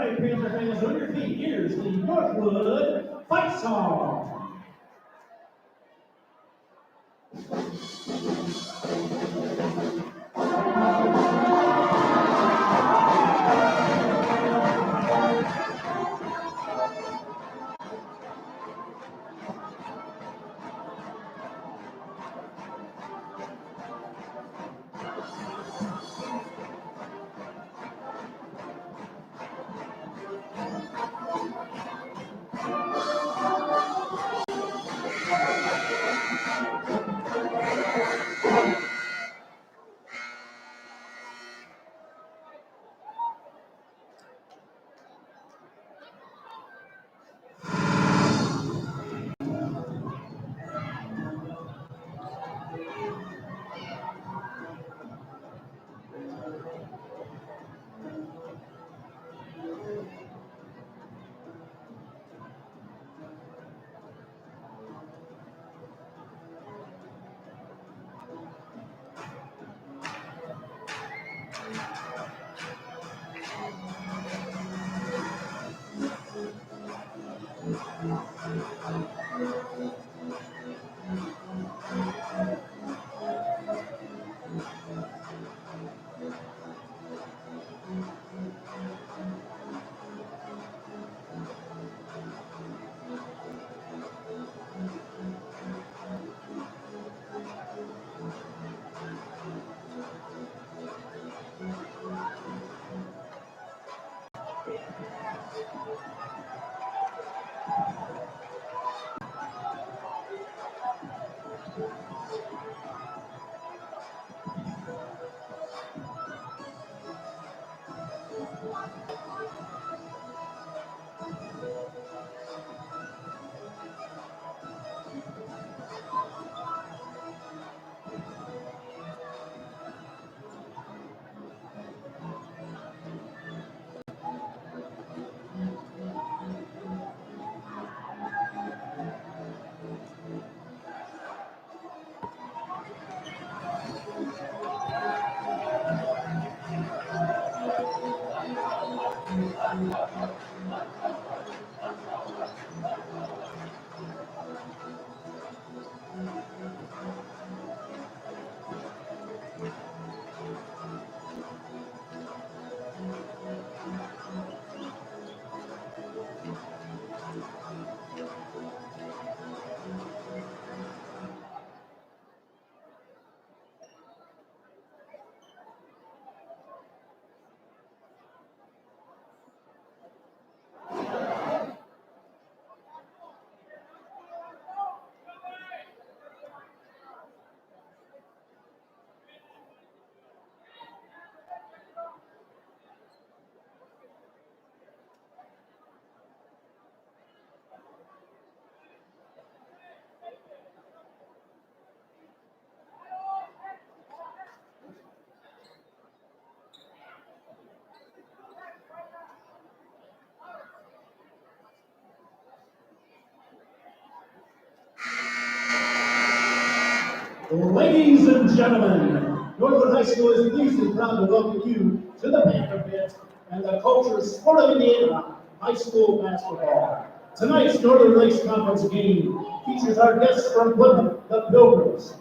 right, Panther fans, on your feet, here's the Northwood Fight Song. Ladies and gentlemen, Northwood High School is pleased and proud to welcome you to the Panther Pit and the Culture Sport of Indiana High School Basketball. Tonight's Northern Lakes Conference game features our guests from Plymouth, the Pilgrims.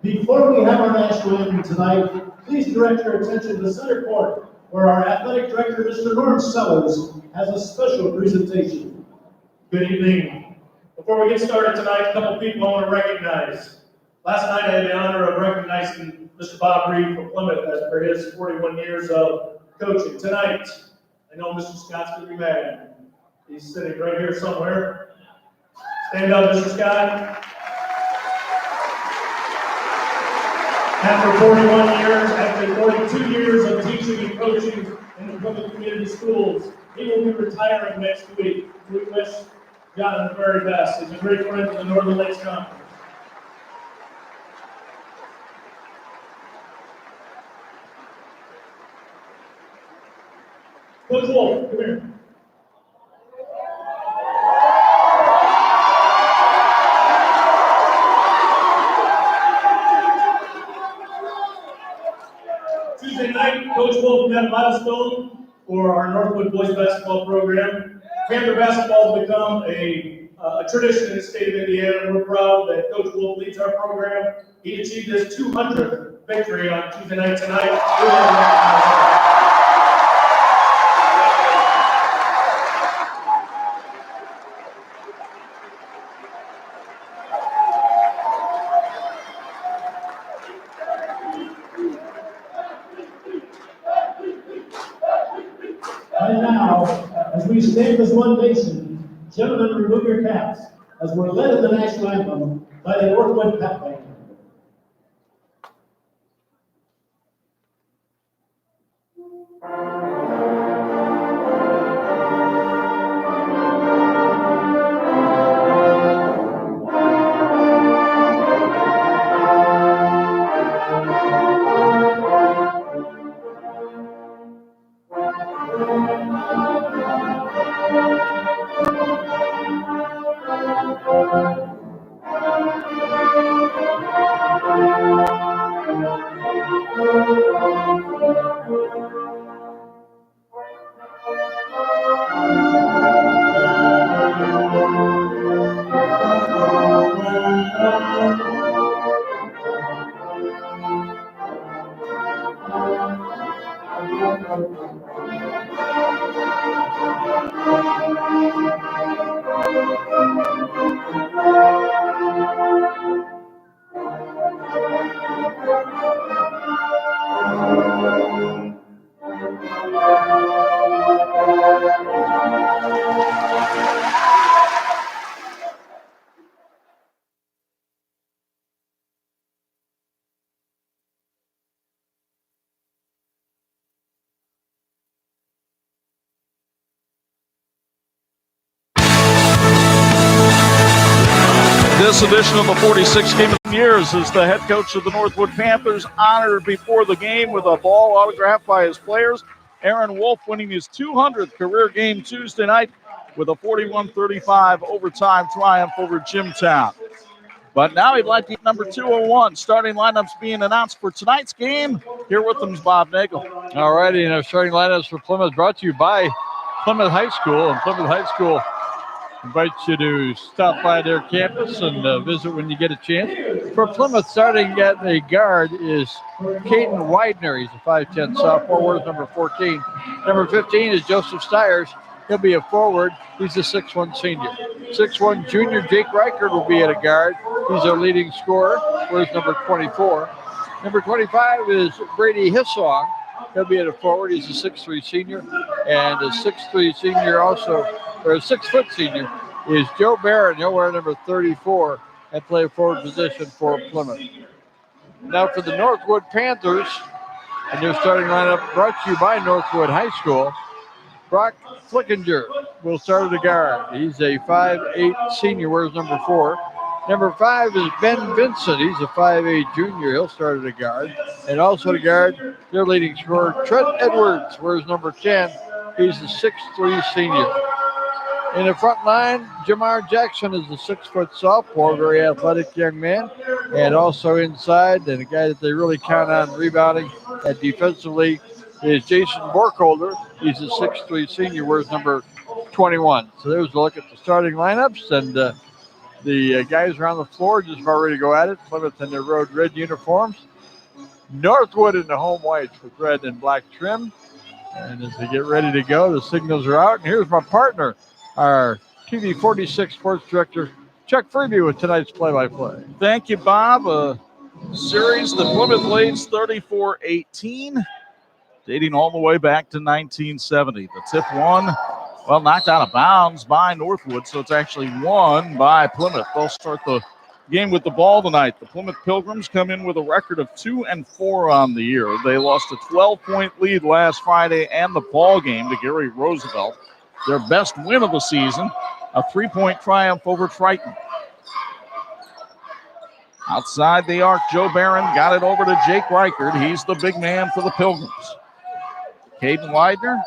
Before we have our national anthem tonight, please direct your attention to center court, where our athletic director, Mr. Norm Sellers, has a special presentation. Good evening. Before we get started tonight, a couple people I want to recognize. Last night I had the honor of recognizing Mr. Bob Reed from Plymouth as for his 41 years of coaching. Tonight, I know Mr. Scott's going to be mad. He's sitting right here somewhere. Stand up, Mr. Scott. After 41 years, after 42 years of teaching and coaching in the Plymouth community schools, he will be retiring next week. We wish John the very best. He's a great friend of the Northern Lakes Conference. Coach Wolf, come here. Tuesday night, Coach Wolf met a milestone for our Northwood boys basketball program. Panther basketball has become a tradition in the state of Indiana. We're proud that Coach Wolf leads our program. He achieved his 200th victory on Tuesday night tonight. We want to recognize him. And now, as we stand as one nation, gentlemen, remove your caps as we're led in the national anthem by the Northwood Pep Band. This edition of the 46th game of the years is the head coach of the Northwood Panthers honored before the game with a ball autographed by his players. Aaron Wolf winning his 200th career game Tuesday night with a 41-35 overtime triumph over Jimtown. But now he'd like to get number 201. Starting lineups being announced for tonight's game. Here with them is Bob Nagel. All righty, and our starting lineups for Plymouth brought to you by Plymouth High School. And Plymouth High School invites you to stop by their campus and visit when you get a chance. For Plymouth, starting at the guard is Caden Widener. He's a 5'10 sophomore, wears number 14. Number 15 is Joseph Stiers. He'll be a forward. He's a 6'1 senior. 6'1 junior Jake Reichert will be at a guard. He's our leading scorer, wears number 24. Number 25 is Brady Hissong. He'll be at a forward. He's a 6'3 senior. And a 6'3 senior also, or a 6 foot senior, is Joe Barron. He'll wear number 34 and play a forward position for Plymouth. Now for the Northwood Panthers, and their starting lineup brought to you by Northwood High School. Brock Flickinger will start at the guard. He's a 5'8 senior, wears number 4. Number 5 is Ben Vincent. He's a 5'8 junior. He'll start at the guard. And also at the guard, their leading scorer, Trent Edwards, wears number 10. He's a 6'3 senior. In the front line, Jamar Jackson is a 6 foot sophomore, very athletic young man. And also inside, and a guy that they really count on rebounding and defensively, is Jason Borkholder. He's a 6'3 senior, wears number 21. So there's a look at the starting lineups, and the guys around the floor just about ready to go at it. Plymouth in their road red uniforms. Northwood in the home whites with red and black trim. And as they get ready to go, the signals are out. And here's my partner, our TV 46 sports director, Chuck Freeby, with tonight's play-by-play. Thank you, Bob. A series that Plymouth leads 34-18, dating all the way back to 1970. The tip one, well, knocked out of bounds by Northwood, so it's actually won by Plymouth. They'll start the game with the ball tonight. The Plymouth Pilgrims come in with a record of 2-4 on the year. They lost a 12-point lead last Friday and the ball game to Gary Roosevelt. Their best win of the season, a 3-point triumph over Triton. Outside the arc, Joe Barron got it over to Jake Reichert. He's the big man for the Pilgrims. Caden Widener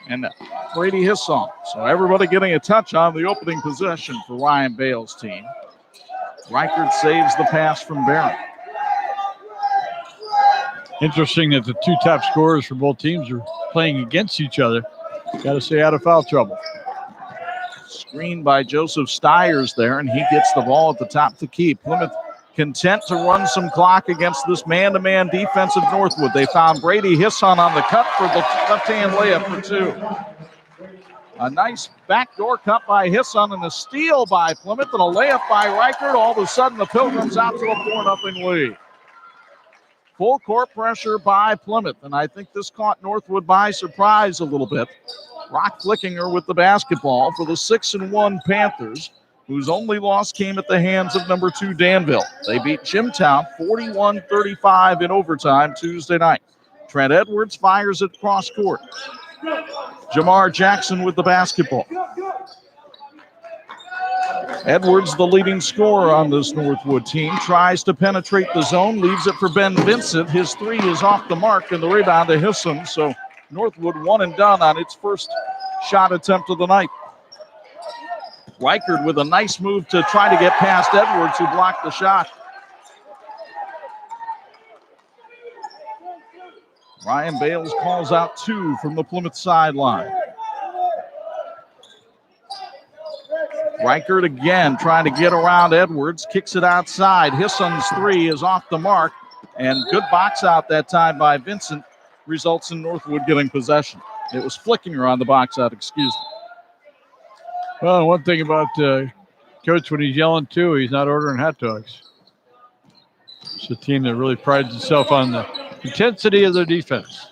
and Brady Hissong. So everybody getting a touch on the opening possession for Ryan Bale's team. Reichert saves the pass from Barron. Interesting that the two top scorers for both teams are playing against each other. Got to stay out of foul trouble. Screen by Joseph Stiers there, and he gets the ball at the top of the key. Plymouth content to run some clock against this man-to-man defense of Northwood. They found Brady Hisson on the cut for the left-hand layup for two. A nice backdoor cut by Hisson and a steal by Plymouth and a layup by Reichert. All of a sudden, the Pilgrims out to a 4-0 lead. Full court pressure by Plymouth, and I think this caught Northwood by surprise a little bit. Brock Flickinger with the basketball for the 6-1 Panthers, whose only loss came at the hands of number 2 Danville. They beat Jimtown 41-35 in overtime Tuesday night. Trent Edwards fires it cross court. Jamar Jackson with the basketball. Edwards, the leading scorer on this Northwood team, tries to penetrate the zone, leaves it for Ben Vincent. His three is off the mark, and the rebound to Hisson. So Northwood one and done on its first shot attempt of the night. Reichert with a nice move to try to get past Edwards, who blocked the shot. Ryan Bales calls out 2 from the Plymouth sideline. Reichert again trying to get around Edwards, kicks it outside. Hisson's three is off the mark, and good box out that time by Vincent results in Northwood getting possession. It was Flickinger on the box out, excuse me. Well, one thing about Coach, when he's yelling too, he's not ordering hot dogs. It's a team that really prides itself on the intensity of their defense.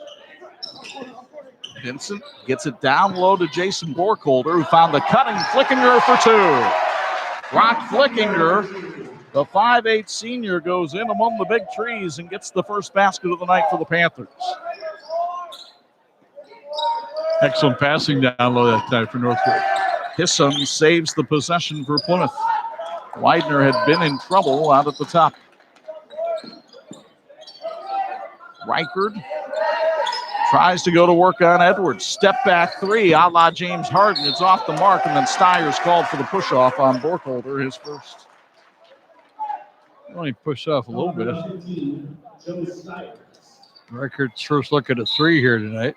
Vincent gets it down low to Jason Borkholder, who found the cutting Flickinger for 2. Brock Flickinger, the 5'8" senior, goes in among the big trees and gets the first basket of the night for the Panthers. Excellent passing down low that time for Northwood. Hisson saves the possession for Plymouth. Widener had been in trouble out at the top. Reichert tries to go to work on Edwards. Step back three, a la James Harden. It's off the mark, and then Stiers called for the push-off on Borkholder, his first. Only pushed off a little bit. Reichert's first look at a 3 here tonight.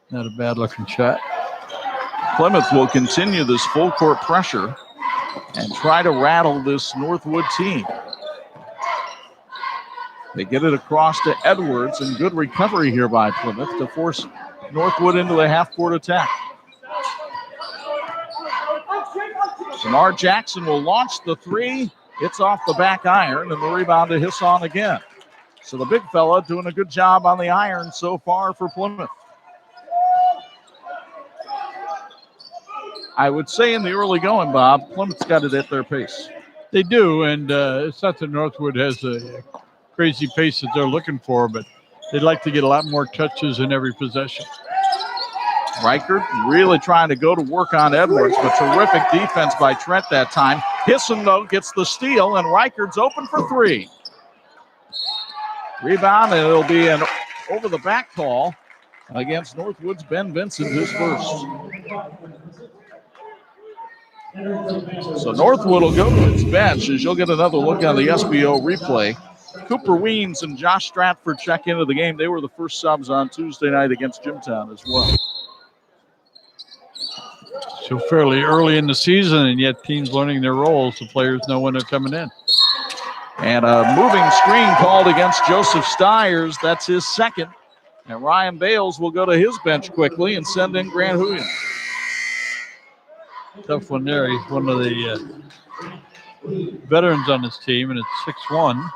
Not a bad-looking shot. Plymouth will continue this full-court pressure and try to rattle this Northwood team. They get it across to Edwards, and good recovery here by Plymouth to force Northwood into a half-court attack. Jamar Jackson will launch the 3. It's off the back iron, and the rebound to Hisson again. So the big fella doing a good job on the iron so far for Plymouth. I would say in the early going, Bob, Plymouth's got it at their pace. They do, and it's not that Northwood has a crazy pace that they're looking for, but they'd like to get a lot more touches in every possession. Reichert really trying to go to work on Edwards, but terrific defense by Trent that time. Hisson, though, gets the steal, and Reichert's open for 3. Rebound, and it'll be an over-the-back call against Northwood's Ben Vincent, his first. So Northwood will go to its bench as you'll get another look on the SBO replay. Cooper Weems and Josh Stratford check into the game. They were the first subs on Tuesday night against Jimtown as well. So fairly early in the season, and yet teams learning their roles. The players know when they're coming in. And a moving screen called against Joseph Stiers. That's his second. And Ryan Bales will go to his bench quickly and send in Grant Huyen. Tough one there. He's one of the veterans on this team, and it's 6'1".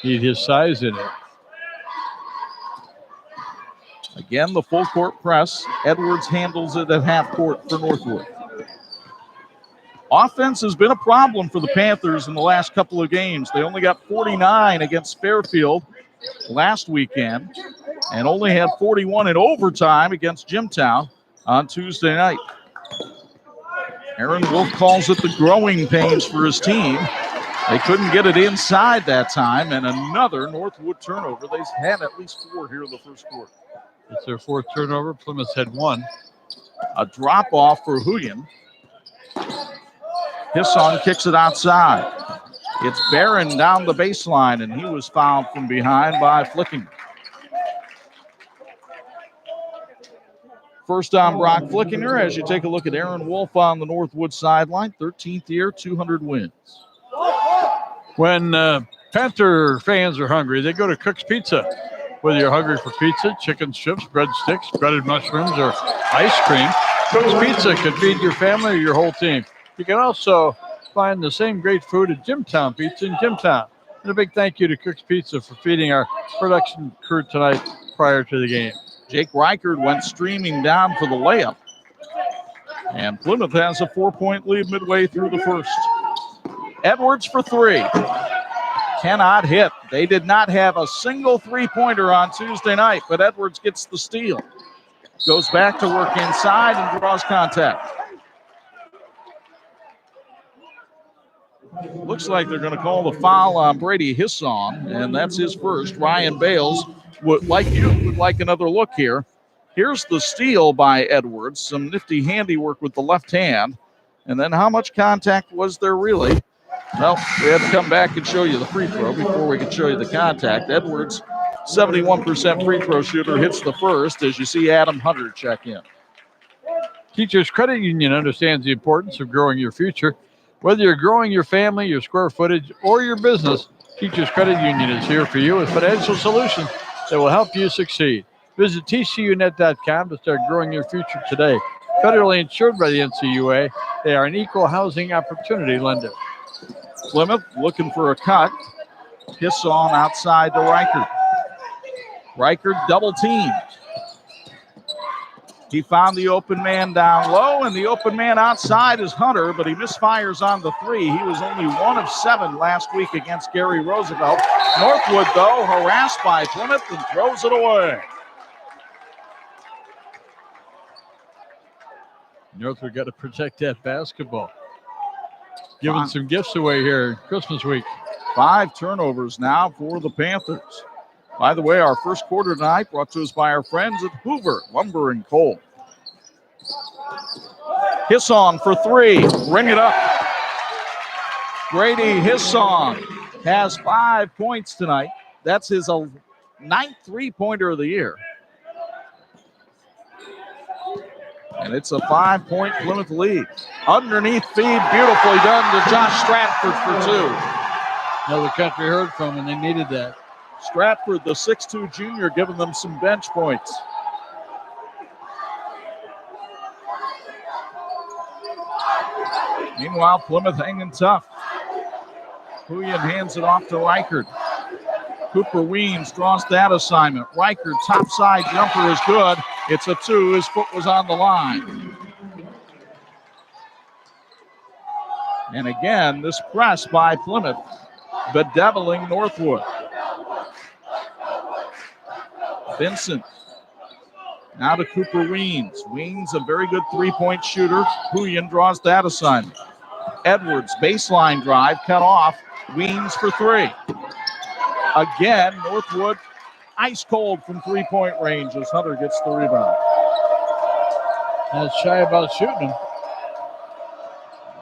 Need his size in it. Again, the full court press. Edwards handles it at half court for Northwood. Offense has been a problem for the Panthers in the last couple of games. They only got 49 against Fairfield last weekend and only had 41 in overtime against Jimtown on Tuesday night. Aaron Wolf calls it the growing pains for his team. They couldn't get it inside that time, and another Northwood turnover. They've had at least 4 here in the first quarter. It's their 4th turnover. Plymouth had 1. A drop-off for Huyen. Hisson kicks it outside. It's Barron down the baseline, and he was fouled from behind by Flicking. First on Brock Flickinger as you take a look at Aaron Wolf on the Northwood sideline. 13th year, 200 wins. When Panther fans are hungry, they go to Cook's Pizza. Whether you're hungry for pizza, chicken strips, breadsticks, breaded mushrooms, or ice cream, Cook's Pizza can feed your family or your whole team. You can also find the same great food at Jimtown Pizza in Jimtown. And a big thank you to Cook's Pizza for feeding our production crew tonight prior to the game. Jake Reichard went streaming down for the layup. And Plymouth has a 4-point lead midway through the first. Edwards for three. Cannot hit. They did not have a single three-pointer on Tuesday night, but Edwards gets the steal. Goes back to work inside and draws contact. Looks like they're going to call the foul on Brady Hisson, and that's his first. Ryan Bales would like another look here. Here's the steal by Edwards. Some nifty handiwork with the left hand. And then how much contact was there really? Well, we have to come back and show you the free throw before we can show you the contact. Edwards, 71% free throw shooter, hits the first as you see Adam Hunter check in. Teachers Credit Union understands the importance of growing your future. Whether you're growing your family, your square footage, or your business, Teachers Credit Union is here for you with financial solutions that will help you succeed. Visit tcunet.com to start growing your future today. Federally insured by the NCUA, they are an equal housing opportunity lender. Plymouth looking for a cut. Hisson outside to Reichard. Reichard double teamed. He found the open man down low, and the open man outside is Hunter, but he misfires on the three. He was only 1 of 7 last week against Gary Roosevelt. Northwood, though, harassed by Plymouth and throws it away. Northwood got to protect that basketball. Giving some gifts away here Christmas week. 5 turnovers now for the Panthers. By the way, our first quarter tonight brought to us by our friends at Hoover Lumber and Coal. Hisson for 3. Ring it up. Brady Hisson has 5 points tonight. That's his 9th three-pointer of the year. And it's a 5-point Plymouth lead. Underneath feed, beautifully done to Josh Stratford for 2. Another country heard from, and they needed that. Stratford, the 6'2 junior, giving them some bench points. Meanwhile, Plymouth hanging tough. Huyen hands it off to Reichard. Cooper Weems draws that assignment. Reichard, top side jumper is good. It's a 2. His foot was on the line. And again, this press by Plymouth, bedeviling Northwood. Vincent. Now to Cooper Weems. Weems, a very good three-point shooter. Huyen draws that assignment. Edwards, baseline drive, cut off. Weems for 3. Again, Northwood ice cold from three-point range as Hunter gets the rebound. Not shy about shooting him.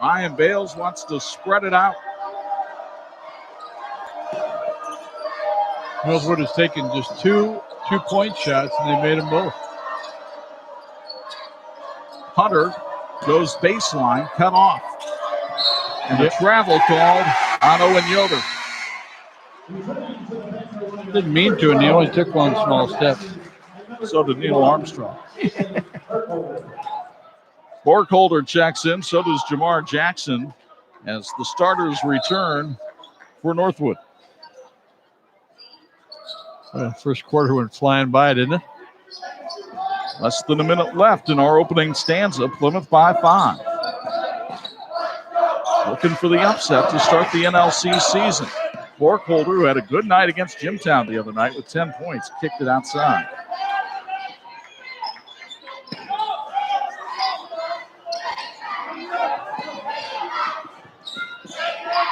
Ryan Bales wants to spread it out. Northwood has taken just two-point shots, and they made them both. Hunter goes baseline, cut off. And a travel called on Owen Yoder. Didn't mean to, and he only took one small step. So did Neil Armstrong. Borkholder checks in, so does Jamar Jackson as the starters return for Northwood. First quarter went flying by, didn't it? Less than a minute left in our opening stanza. Plymouth by 5. Looking for the upset to start the NLC season. Borkholder, who had a good night against Jimtown the other night with 10 points, kicked it outside.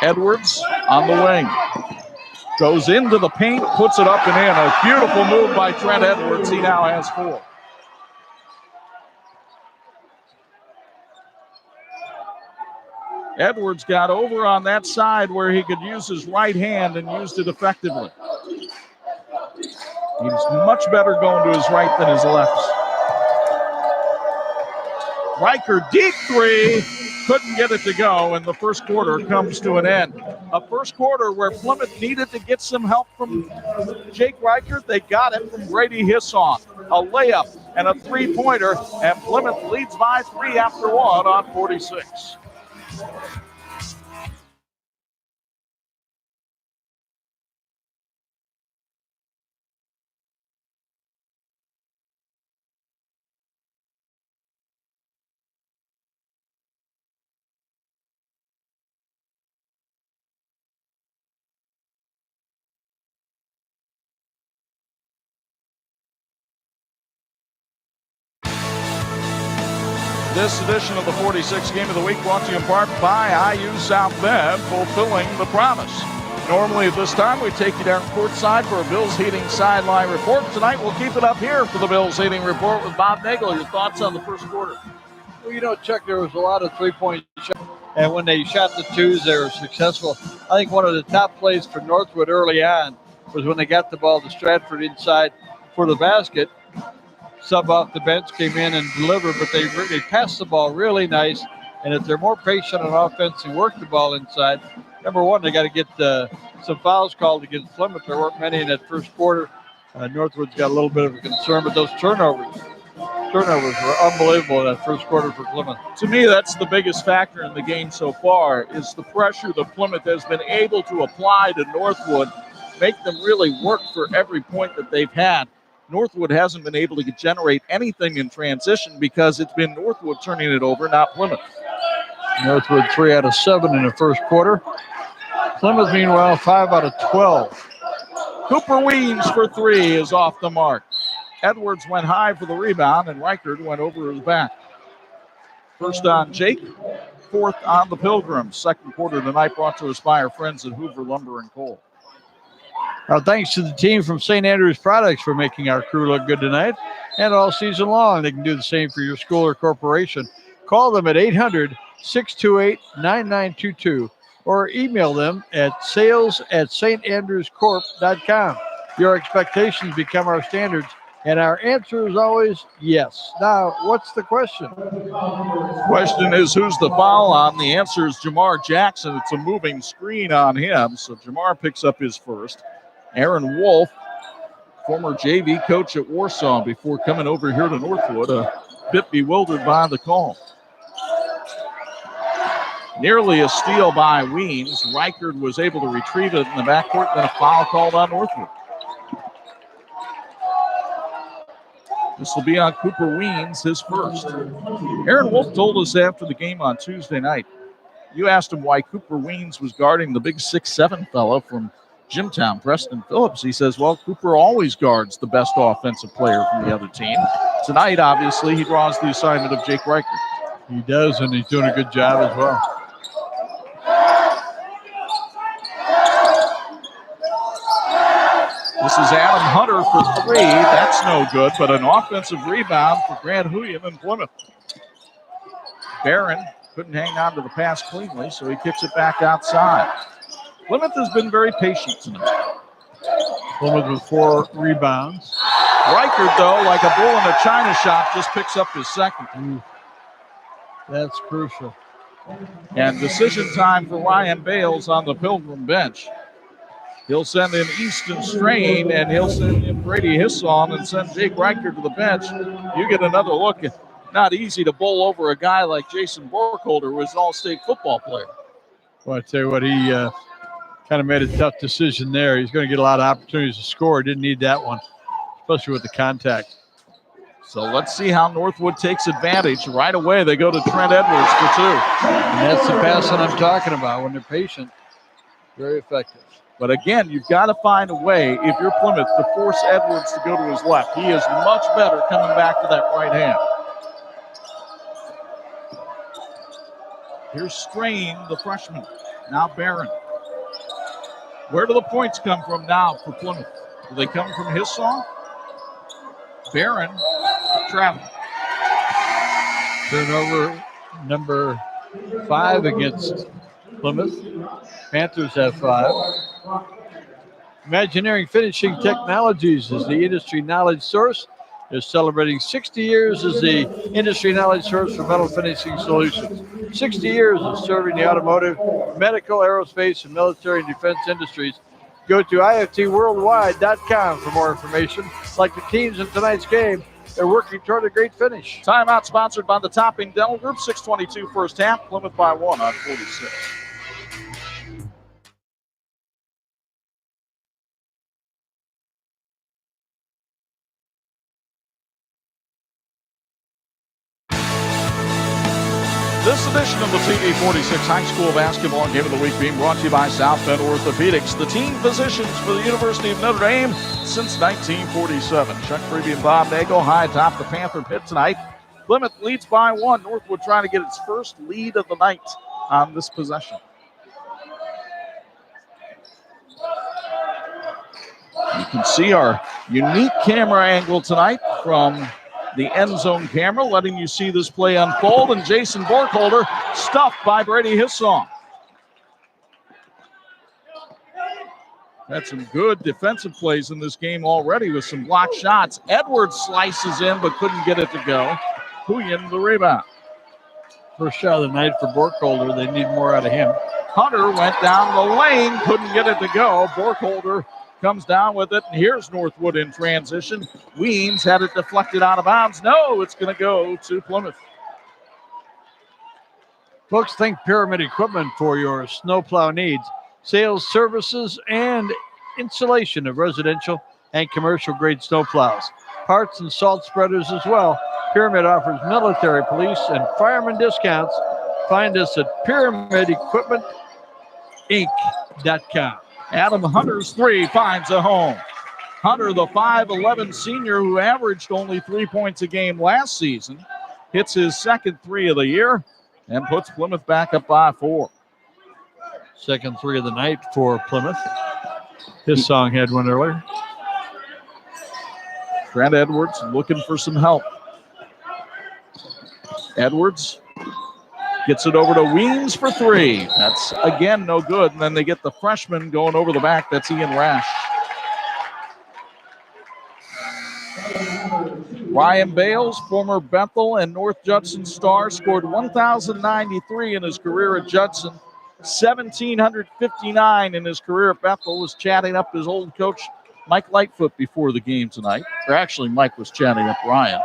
Edwards on the wing. Goes into the paint, puts it up and in. A beautiful move by Trent Edwards. He now has 4. Edwards got over on that side where he could use his right hand and used it effectively. He's much better going to his right than his left. Riker deep three, couldn't get it to go, and the first quarter comes to an end. A first quarter where Plymouth needed to get some help from Jake Riker. They got it from Grady Hisson. A layup and a three-pointer, and Plymouth leads by 3 after 1 on 46. This edition of the 46 Game of the Week brought to you in part by IU South Bend, fulfilling the promise. Normally at this time, we take you down courtside for a Bills Heating sideline report. Tonight, we'll keep it up here for the Bills Heating report with Bob Nagel. Your thoughts on the first quarter? Well, Chuck, there was a lot of three-point shots, and when they shot the twos, they were successful. I think one of the top plays for Northwood early on was when they got the ball to Stratford inside for the basket. Sub off the bench came in and delivered, but they passed the ball really nice. And if they're more patient on offense and work the ball inside, number one, they got to get some fouls called against Plymouth. There weren't many in that first quarter. Northwood's got a little bit of a concern, but those turnovers were unbelievable in that first quarter for Plymouth. To me, that's the biggest factor in the game so far, is the pressure that Plymouth has been able to apply to Northwood, make them really work for every point that they've had. Northwood hasn't been able to generate anything in transition because it's been Northwood turning it over, not Plymouth. Northwood 3 out of 7 in the first quarter. Plymouth, meanwhile, 5 out of 12. Cooper Weems for 3 is off the mark. Edwards went high for the rebound, and Reichard went over his back. First on Jake, fourth on the Pilgrims. Second quarter tonight brought to us by our friends at Hoover Lumber and Coal. Our thanks to the team from St. Andrews Products for making our crew look good tonight and all season long. They can do the same for your school or corporation. Call them at 800-628-9922 or email them at sales@standrewscorp.com. Your expectations become our standards, and our answer is always yes. Now, what's the question? Question is, who's the foul on? The answer is Jamar Jackson. It's a moving screen on him, so Jamar picks up his first. Aaron Wolf, former JV coach at Warsaw before coming over here to Northwood, a bit bewildered by the call. Nearly a steal by Weems. Reichard was able to retrieve it in the backcourt, then a foul called on Northwood. This will be on Cooper Weems, his first. Aaron Wolf told us after the game on Tuesday night, you asked him why Cooper Weems was guarding the big 6'7" fellow from Jimtown, Preston Phillips. He says, well, Cooper always guards the best offensive player from the other team. Tonight, obviously, he draws the assignment of Jake Reichard. He does, and he's doing a good job as well. This is Adam Hunter for 3. That's no good, but an offensive rebound for Grant Huyen in Plymouth. Barron couldn't hang on to the pass cleanly, so he kicks it back outside. Plymouth has been very patient tonight. Plymouth with 4 rebounds. Reichard, though, like a bull in a china shop, just picks up his second. That's crucial. And decision time for Ryan Bales on the Pilgrim bench. He'll send in Easton Strain, and he'll send in Brady Hisson and send Jake Reichard to the bench. You get another look. Not easy to bowl over a guy like Jason Borkholder, who was an all-state football player. Well, I tell you what, he kind of made a tough decision there. He's going to get a lot of opportunities to score. Didn't need that one, especially with the contact. So let's see how Northwood takes advantage. Right away, they go to Trent Edwards for 2. And that's the passing I'm talking about. When they're patient, very effective. But again, you've got to find a way, if you're Plymouth, to force Edwards to go to his left. He is much better coming back to that right hand. Here's Strain, the freshman. Now Barron. Where do the points come from now for Plymouth? Do they come from Hisson? Barron, travel. Turnover number 5 against Plymouth. Panthers have 5. Imagineering Finishing Technologies is the industry knowledge source is celebrating 60 years as the industry knowledge source for metal finishing solutions. 60 years of serving the automotive, medical, aerospace, and military and defense industries. Go to iftworldwide.com for more information. Like the teams in tonight's game, they're working toward a great finish. Timeout sponsored by the Topping Dental Group. 6:22 first half. Plymouth by 1 on 46. This edition of the TV46 High School Basketball Game of the Week being brought to you by South Bend Orthopedics, the team physicians for the University of Notre Dame since 1947. Chuck Freeby and Bob Nagel high atop the Panther pit tonight. Plymouth leads by 1. Northwood trying to get its first lead of the night on this possession. You can see our unique camera angle tonight from the end zone camera, letting you see this play unfold, and Jason Borkholder stuffed by Brady Hissong. Had some good defensive plays in this game already with some block shots. Edwards slices in but couldn't get it to go. Huyen the rebound. First shot of the night for Borkholder. They need more out of him. Hunter went down the lane, couldn't get it to go. Borkholder comes down with it, and here's Northwood in transition. Weems had it deflected out of bounds. No, it's going to go to Plymouth. Folks, think Pyramid Equipment for your snowplow needs. Sales, services, and installation of residential and commercial grade snowplows. Parts and salt spreaders as well. Pyramid offers military, police, and fireman discounts. Find us at PyramidEquipmentInc.com. Adam Hunter's three finds a home. Hunter, the 5'11 senior who averaged only 3 points a game last season, hits his second three of the year and puts Plymouth back up by 4. Second three of the night for Plymouth. His song had one earlier. Trent Edwards looking for some help. Edwards gets it over to Weems for 3. That's, again, no good. And then they get the freshman going over the back. That's Ian Rash. Ryan Bales, former Bethel and North Judson star, scored 1,093 in his career at Judson. 1,759 in his career at Bethel. Was chatting up his old coach, Mike Lightfoot, before the game tonight. Or actually, Mike was chatting up Ryan.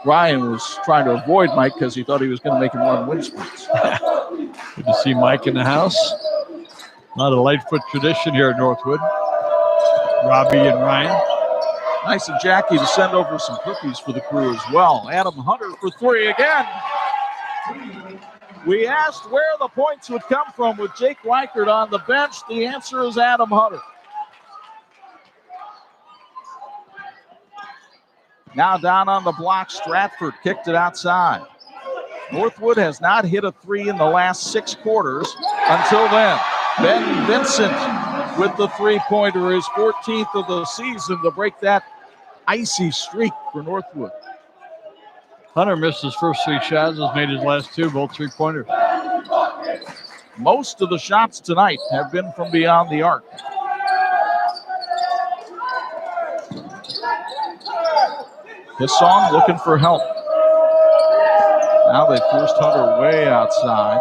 Ryan was trying to avoid Mike because he thought he was going to make him run wind sprints. Good to see Mike in the house. Not a Lightfoot tradition here at Northwood. Robbie and Ryan. Nice of Jackie to send over some cookies for the crew as well. Adam Hunter for 3 again. We asked where the points would come from with Jake Reichert on the bench. The answer is Adam Hunter. Now down on the block, Stratford kicked it outside. Northwood has not hit a 3 in the last 6 quarters until then. Ben Vincent with the 3-pointer, his 14th of the season to break that icy streak for Northwood. Hunter missed his first 3 shots, has made his last 2, both 3-pointers. Most of the shots tonight have been from beyond the arc. His song looking for help. Now they forced Hunter way outside.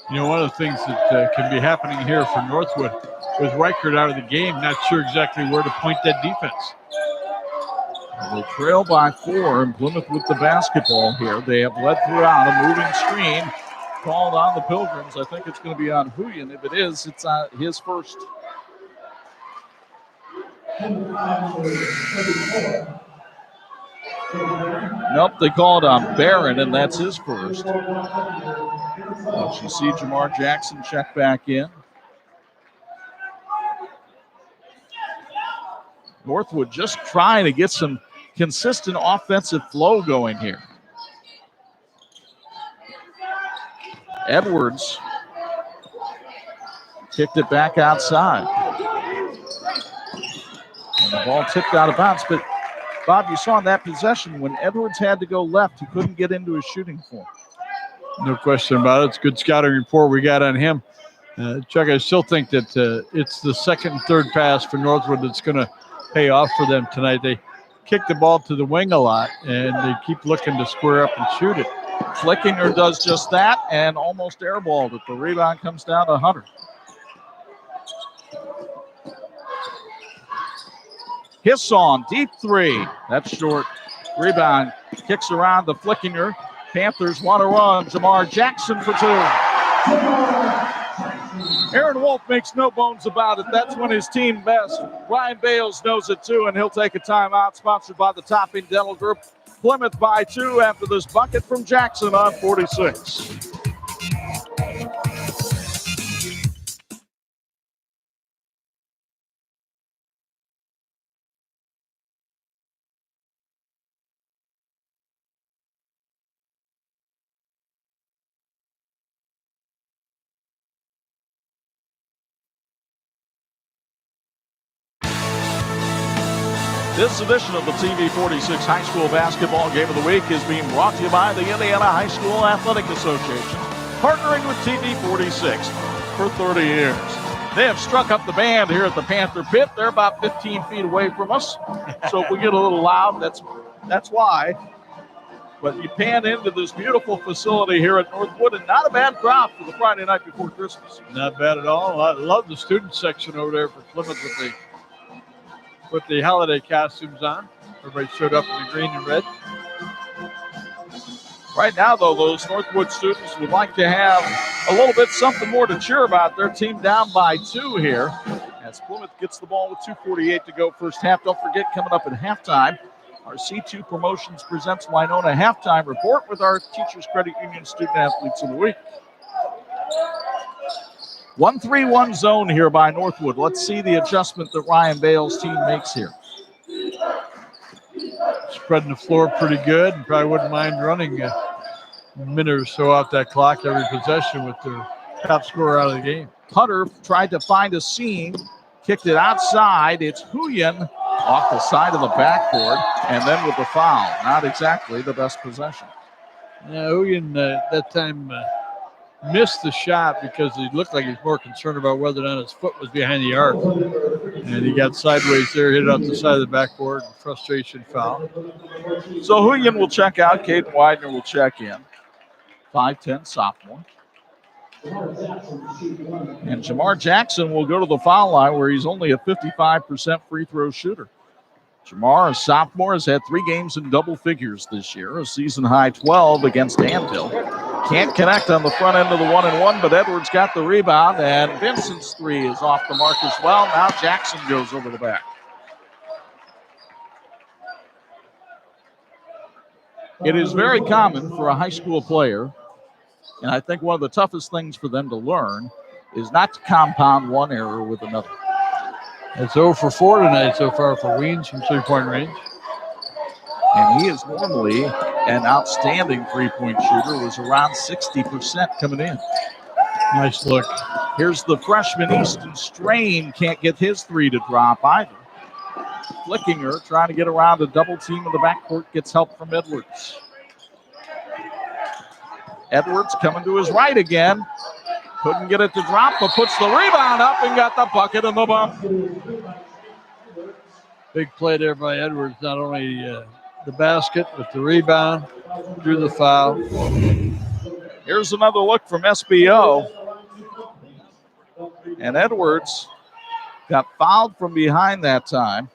You know, one of the things that can be happening here for Northwood with Reichert out of the game, not sure exactly where to point that defense. They trail by 4, and Plymouth with the basketball here. They have led throughout a moving screen called on the Pilgrims. I think it's going to be on Huyen. If it is, it's his first. Nope, they called on Barron, and that's his first. You see Jamar Jackson check back in. Northwood just trying to get some consistent offensive flow going here. Edwards kicked it back outside. And the ball tipped out of bounds, but Bob, you saw in that possession when Edwards had to go left, he couldn't get into his shooting form. No question about it. It's a good scouting report we got on him. Chuck, I still think that it's the second and third pass for Northwood that's going to pay off for them tonight. They kick the ball to the wing a lot, and they keep looking to square up and shoot it. Flickinger does just that and almost airballed it. The rebound comes down to Hunter. Hisson, deep three. That's short. Rebound kicks around to Flickinger. Panthers want to run. Jamar Jackson for two. Aaron Wolf makes no bones about it. That's when his team best. Ryan Bales knows it too, and he'll take a timeout. Sponsored by the Topping Dental Group. Plymouth by 2 after this bucket from Jackson on 46. This edition of the TV 46 High School Basketball Game of the Week is being brought to you by the Indiana High School Athletic Association, partnering with TV 46 for 30 years. They have struck up the band here at the Panther Pit. They're about 15 feet away from us, so if we get a little loud, that's why. But you pan into this beautiful facility here at Northwood, and not a bad crowd for the Friday night before Christmas. Not bad at all. I love the student section over there for Plymouth with the holiday costumes on. Everybody showed up in the green and red. Right now, though, those Northwood students would like to have a little bit something more to cheer about. Their team down by 2 here as Plymouth gets the ball with 2:48 to go first half. Don't forget, coming up at halftime, our C2 Promotions presents Winona Halftime Report with our Teachers Credit Union Student Athletes of the Week. 1-3-1 zone here by Northwood. Let's see the adjustment that Ryan Bales' team makes here. Spreading the floor pretty good, and probably wouldn't mind running a minute or so off that clock every possession with their top scorer out of the game. Hunter tried to find a seam, kicked it outside. It's Huyen off the side of the backboard, and then with the foul. Not exactly the best possession. Yeah, Huyen that time missed the shot because he looked like he was more concerned about whether or not his foot was behind the arc. And he got sideways there, hit it off the side of the backboard, frustration foul. So Huyen will check out. Caden Widener will check in. 5'10", sophomore. And Jamar Jackson will go to the foul line where he's only a 55% free throw shooter. Jamar, a sophomore, has had 3 games in double figures this year, a season-high 12 against Danville. Can't connect on the front end of the 1-and-1, but Edwards got the rebound, and Vincent's 3 is off the mark as well. Now Jackson goes over the back. It is very common for a high school player, and I think one of the toughest things for them to learn is not to compound one error with another. It's 0 for 4 tonight so far for Weens from three-point range. And he is normally an outstanding three-point shooter, was around 60% coming in. Nice look. Here's the freshman Easton Strain, can't get his 3 to drop either. Flickinger trying to get around a double team in the backcourt, gets help from Edwards. Edwards coming to his right again. Couldn't get it to drop, but puts the rebound up and got the bucket in the bump. Big play there by Edwards. Not only the basket, but the rebound, drew the foul. Here's another look from SBO. And Edwards got fouled from behind that time.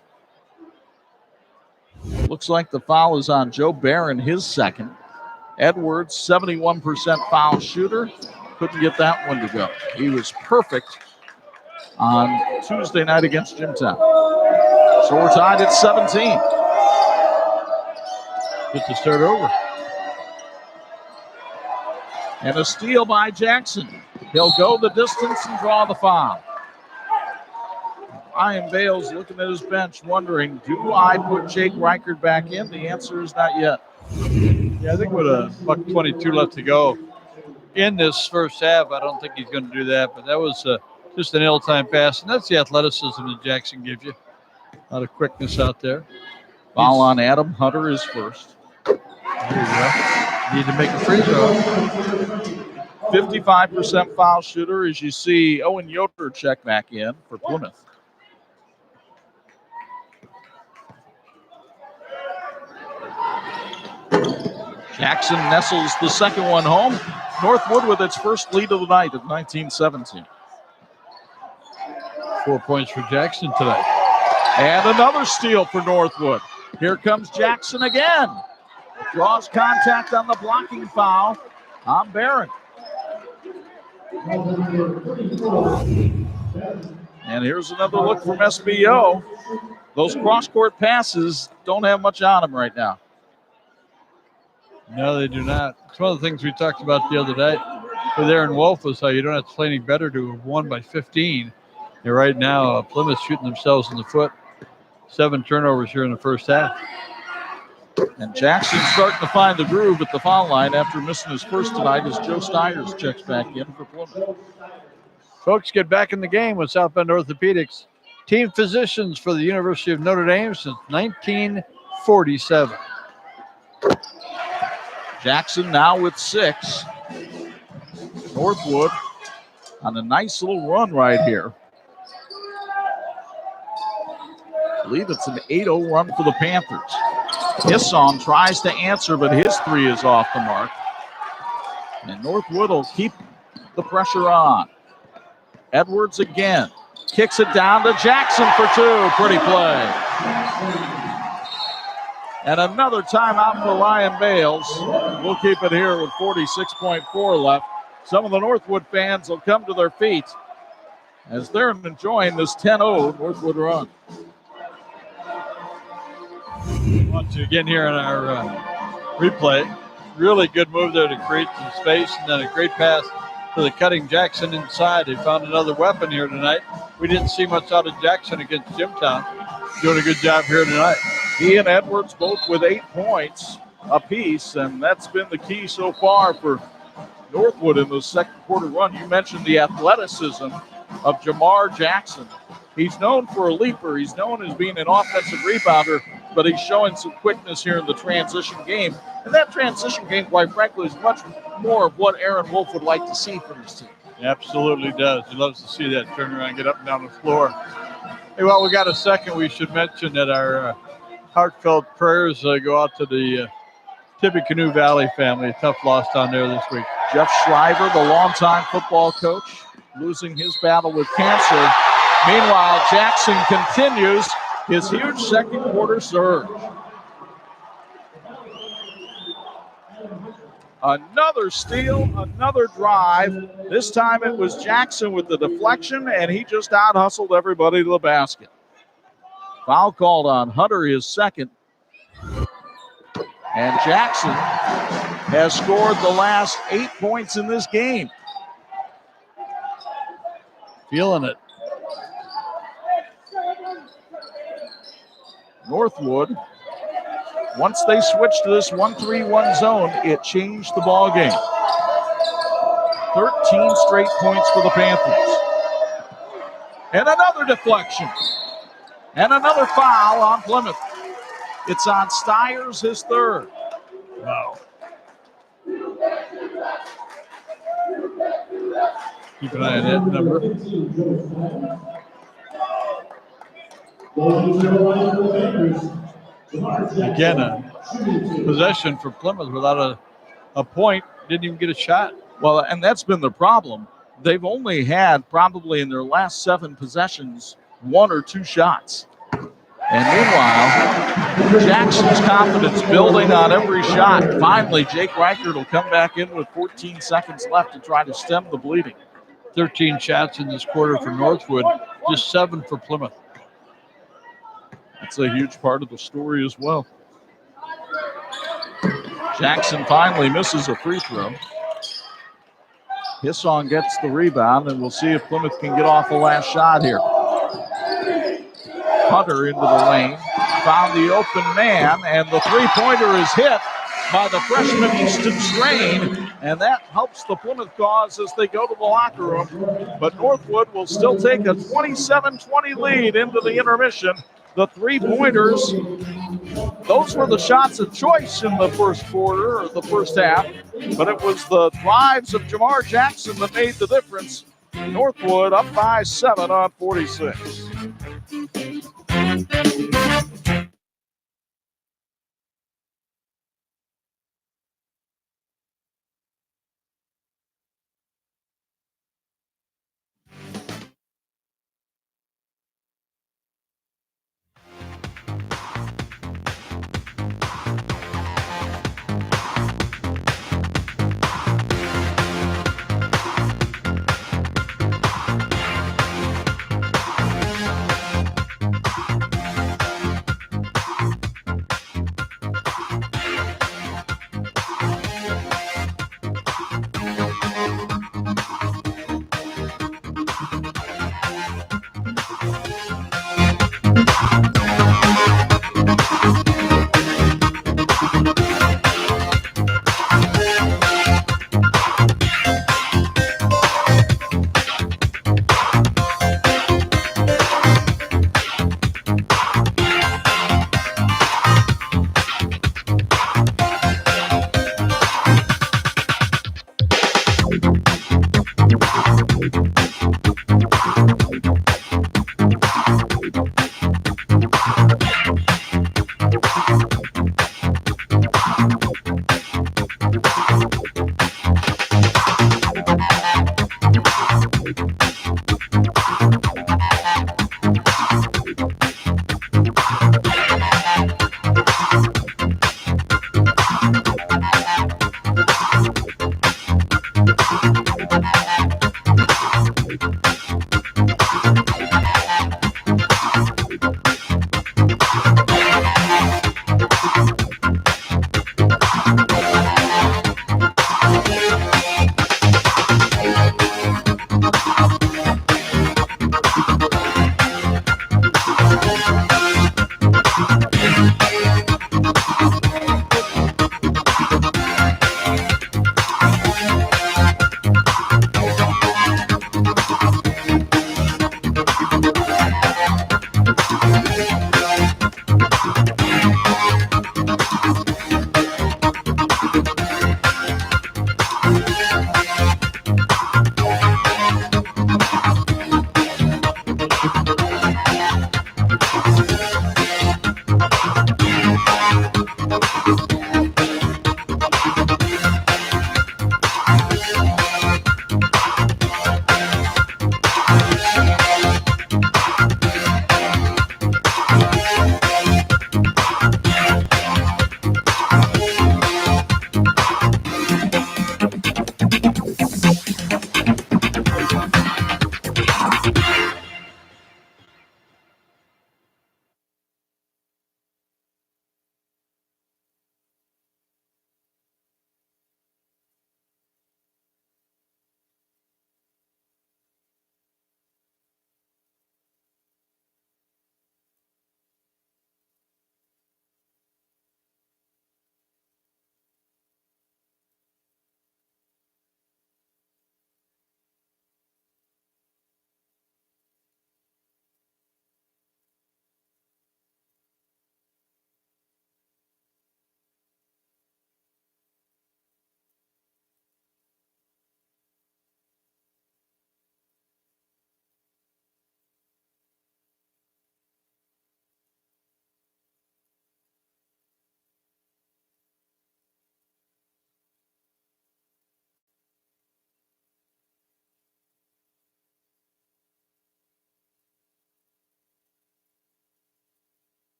Looks like the foul is on Joe Barron, his second. Edwards, 71% foul shooter. Couldn't get that one to go. He was perfect on Tuesday night against Jimtown. So we're tied at 17. Get to start over. And a steal by Jackson. He'll go the distance and draw the foul. Ryan Bales looking at his bench wondering, do I put Jake Reichert back in? The answer is not yet. Yeah, I think with a $1:22 left to go in this first half, I don't think he's going to do that. But that was just an ill-timed pass. And that's the athleticism that Jackson gives you. A lot of quickness out there. Foul on Adam. Hunter is first. There you go. Need to make a free throw. 55% foul shooter, as you see Owen Yoder check back in for Plymouth. Jackson nestles the second one home. Northwood with its first lead of the night at 19-17. 4 points for Jackson today. And another steal for Northwood. Here comes Jackson again. Draws contact on the blocking foul on Barron. And here's another look from SBO. Those cross-court passes don't have much on them right now. No, they do not. It's one of the things we talked about the other day with Aaron Wolf was how you don't have to play any better to have won by 15. And right now, Plymouth shooting themselves in the foot. 7 turnovers here in the first half. And Jackson's starting to find the groove at the foul line after missing his first tonight as Joe Stiers checks back in for Plymouth. Folks, get back in the game with South Bend Orthopedics. Team physicians for the University of Notre Dame since 1947. Jackson now with 6. Northwood on a nice little run right here. I believe it's an 8-0 run for the Panthers. Hisson tries to answer, but his 3 is off the mark. And Northwood will keep the pressure on. Edwards again. Kicks it down to Jackson for 2. Pretty play. And another timeout for Ryan Bales. We'll keep it here with 46.4 left. Some of the Northwood fans will come to their feet as they're enjoying this 10-0 Northwood run. Once again here in our replay, really good move there to create some space, and then a great pass to the cutting Jackson inside. They found another weapon here tonight. We didn't see much out of Jackson against Jimtown. Doing a good job here tonight. He and Edwards both with 8 points apiece, and that's been the key so far for Northwood in the second quarter run. You mentioned the athleticism of Jamar Jackson. He's known for a leaper. He's known as being an offensive rebounder, but he's showing some quickness here in the transition game. And that transition game, quite frankly, is much more of what Aaron Wolf would like to see from his team. He absolutely does. He loves to see that turn around, get up and down the floor. Hey, well, we got a second. We should mention that our heartfelt prayers go out to the Tippecanoe Valley family. A tough loss down there this week. Jeff Schreiber, the longtime football coach, losing his battle with cancer. Meanwhile, Jackson continues his huge second quarter surge. Another steal, another drive. This time it was Jackson with the deflection, and he just out-hustled everybody to the basket. Foul called on Hunter, his second. And Jackson has scored the last 8 points in this game. Feeling it. Northwood, once they switched to this 1-3-1 zone, it changed the ball game. 13 straight points for the Panthers. And another deflection. And another foul on Plymouth. It's on Stiers, his 3rd. Wow. Keep an eye on that number. Again, a possession for Plymouth without a point. Didn't even get a shot. Well, and that's been the problem. They've only had probably in their last 7 possessions 1 or 2 shots. And meanwhile, Jackson's confidence building on every shot. Finally, Jake Reichert will come back in with 14 seconds left to try to stem the bleeding. 13 shots in this quarter for Northwood, just 7 for Plymouth. That's a huge part of the story as well. Jackson finally misses a free throw. Hisson gets the rebound, and we'll see if Plymouth can get off the last shot here. Hunter into the lane, found the open man, and the three-pointer is hit by the freshman Easton Strain, and that helps the Plymouth cause as they go to the locker room. But Northwood will still take a 27-20 lead into the intermission. The three-pointers, those were the shots of choice in the first quarter, or the first half, but it was the drives of Jamar Jackson that made the difference. Northwood up by 7 on 46.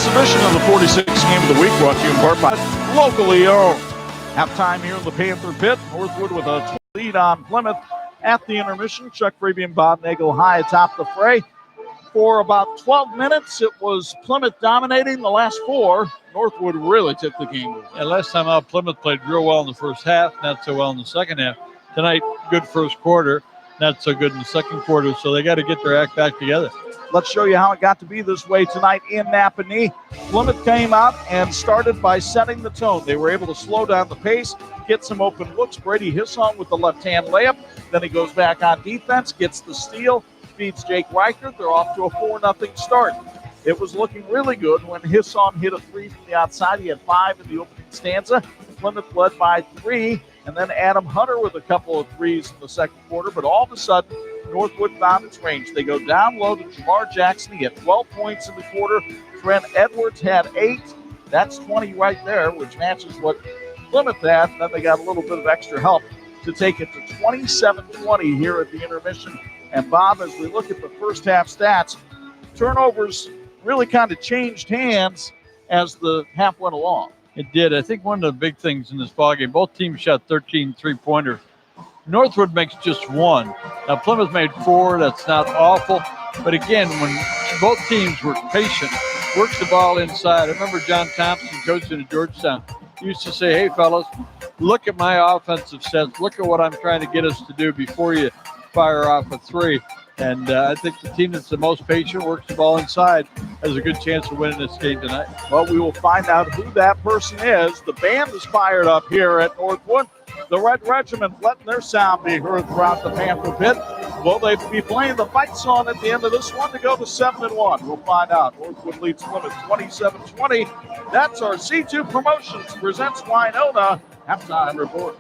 edition of the 46th Game of the Week brought to you in part by locally owned. Halftime here in the Panther Pit. Northwood with a 20 lead on Plymouth at the intermission. Chuck Freeby and Bob Nagel high atop the fray. For about 12 minutes, it was Plymouth dominating. The last 4, Northwood really took the game away. Yeah, last time out, Plymouth played real well in the first half, not so well in the second half. Tonight, good first quarter, not so good in the second quarter, so they got to get their act back together. Let's show you how it got to be this way tonight in Napanee. Plymouth came out and started by setting the tone. They were able to slow down the pace, get some open looks. Brady Hisson with the left-hand layup. Then he goes back on defense, gets the steal, feeds Jake Reichert. They're off to a 4-0 start. It was looking really good when Hisson hit a 3 from the outside. He had 5 in the opening stanza. Plymouth led by 3, and then Adam Hunter with a couple of 3s in the second quarter. But all of a sudden, Northwood found its range. They go down low to Jamar Jackson. He had 12 points in the quarter. Trent Edwards had 8. That's 20 right there, which matches what Plymouth had. And then they got a little bit of extra help to take it to 27-20 here at the intermission. And Bob, as we look at the first half stats, turnovers really kind of changed hands as the half went along. It did. I think one of the big things in this ballgame, both teams shot 13 three-pointers. Northwood makes just 1. Now, Plymouth made 4. That's not awful. But again, when both teams were patient, works the ball inside. I remember John Thompson, coaching at Georgetown, used to say, hey, fellas, look at my offensive sets. Look at what I'm trying to get us to do before you fire off a 3. And I think the team that's the most patient, works the ball inside, has a good chance of winning this game tonight. Well, we will find out who that person is. The band is fired up here at Northwood. The Red Regiment letting their sound be heard throughout the Panther Pit. Will they be playing the fight song at the end of this one to go to 7-1? We'll find out. Northwood leads Plymouth 27-20. That's our C2 Promotions presents Winona halftime report.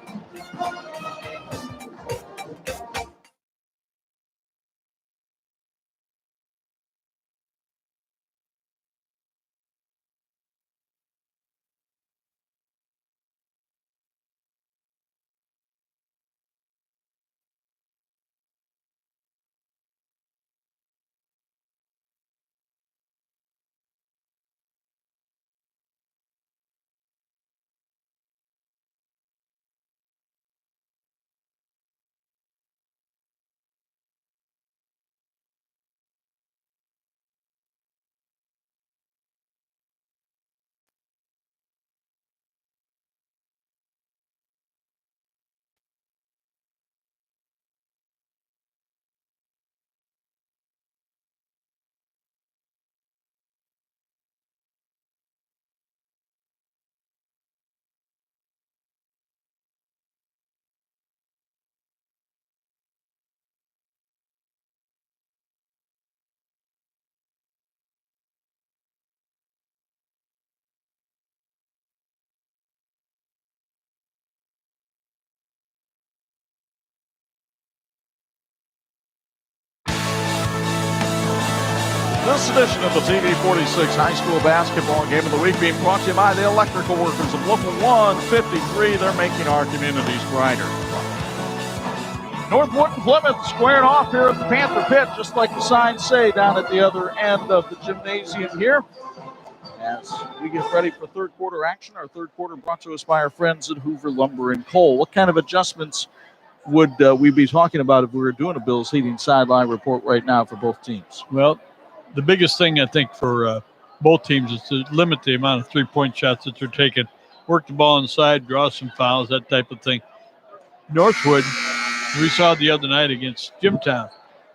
This edition of the TV 46 High School Basketball Game of the Week being brought to you by the electrical workers of Local 153. They're making our communities brighter. Northwood and Plymouth squared off here at the Panther Pit, just like the signs say down at the other end of the gymnasium here. As we get ready for third quarter action, our third quarter brought to us by our friends at Hoover Lumber and Coal. What kind of adjustments would we be talking about if we were doing a Bills Heating sideline report right now for both teams? Well, the biggest thing I think for both teams is to limit the amount of three-point shots that they're taking. Work the ball inside, draw some fouls, that type of thing. Northwood, we saw the other night against Jimtown,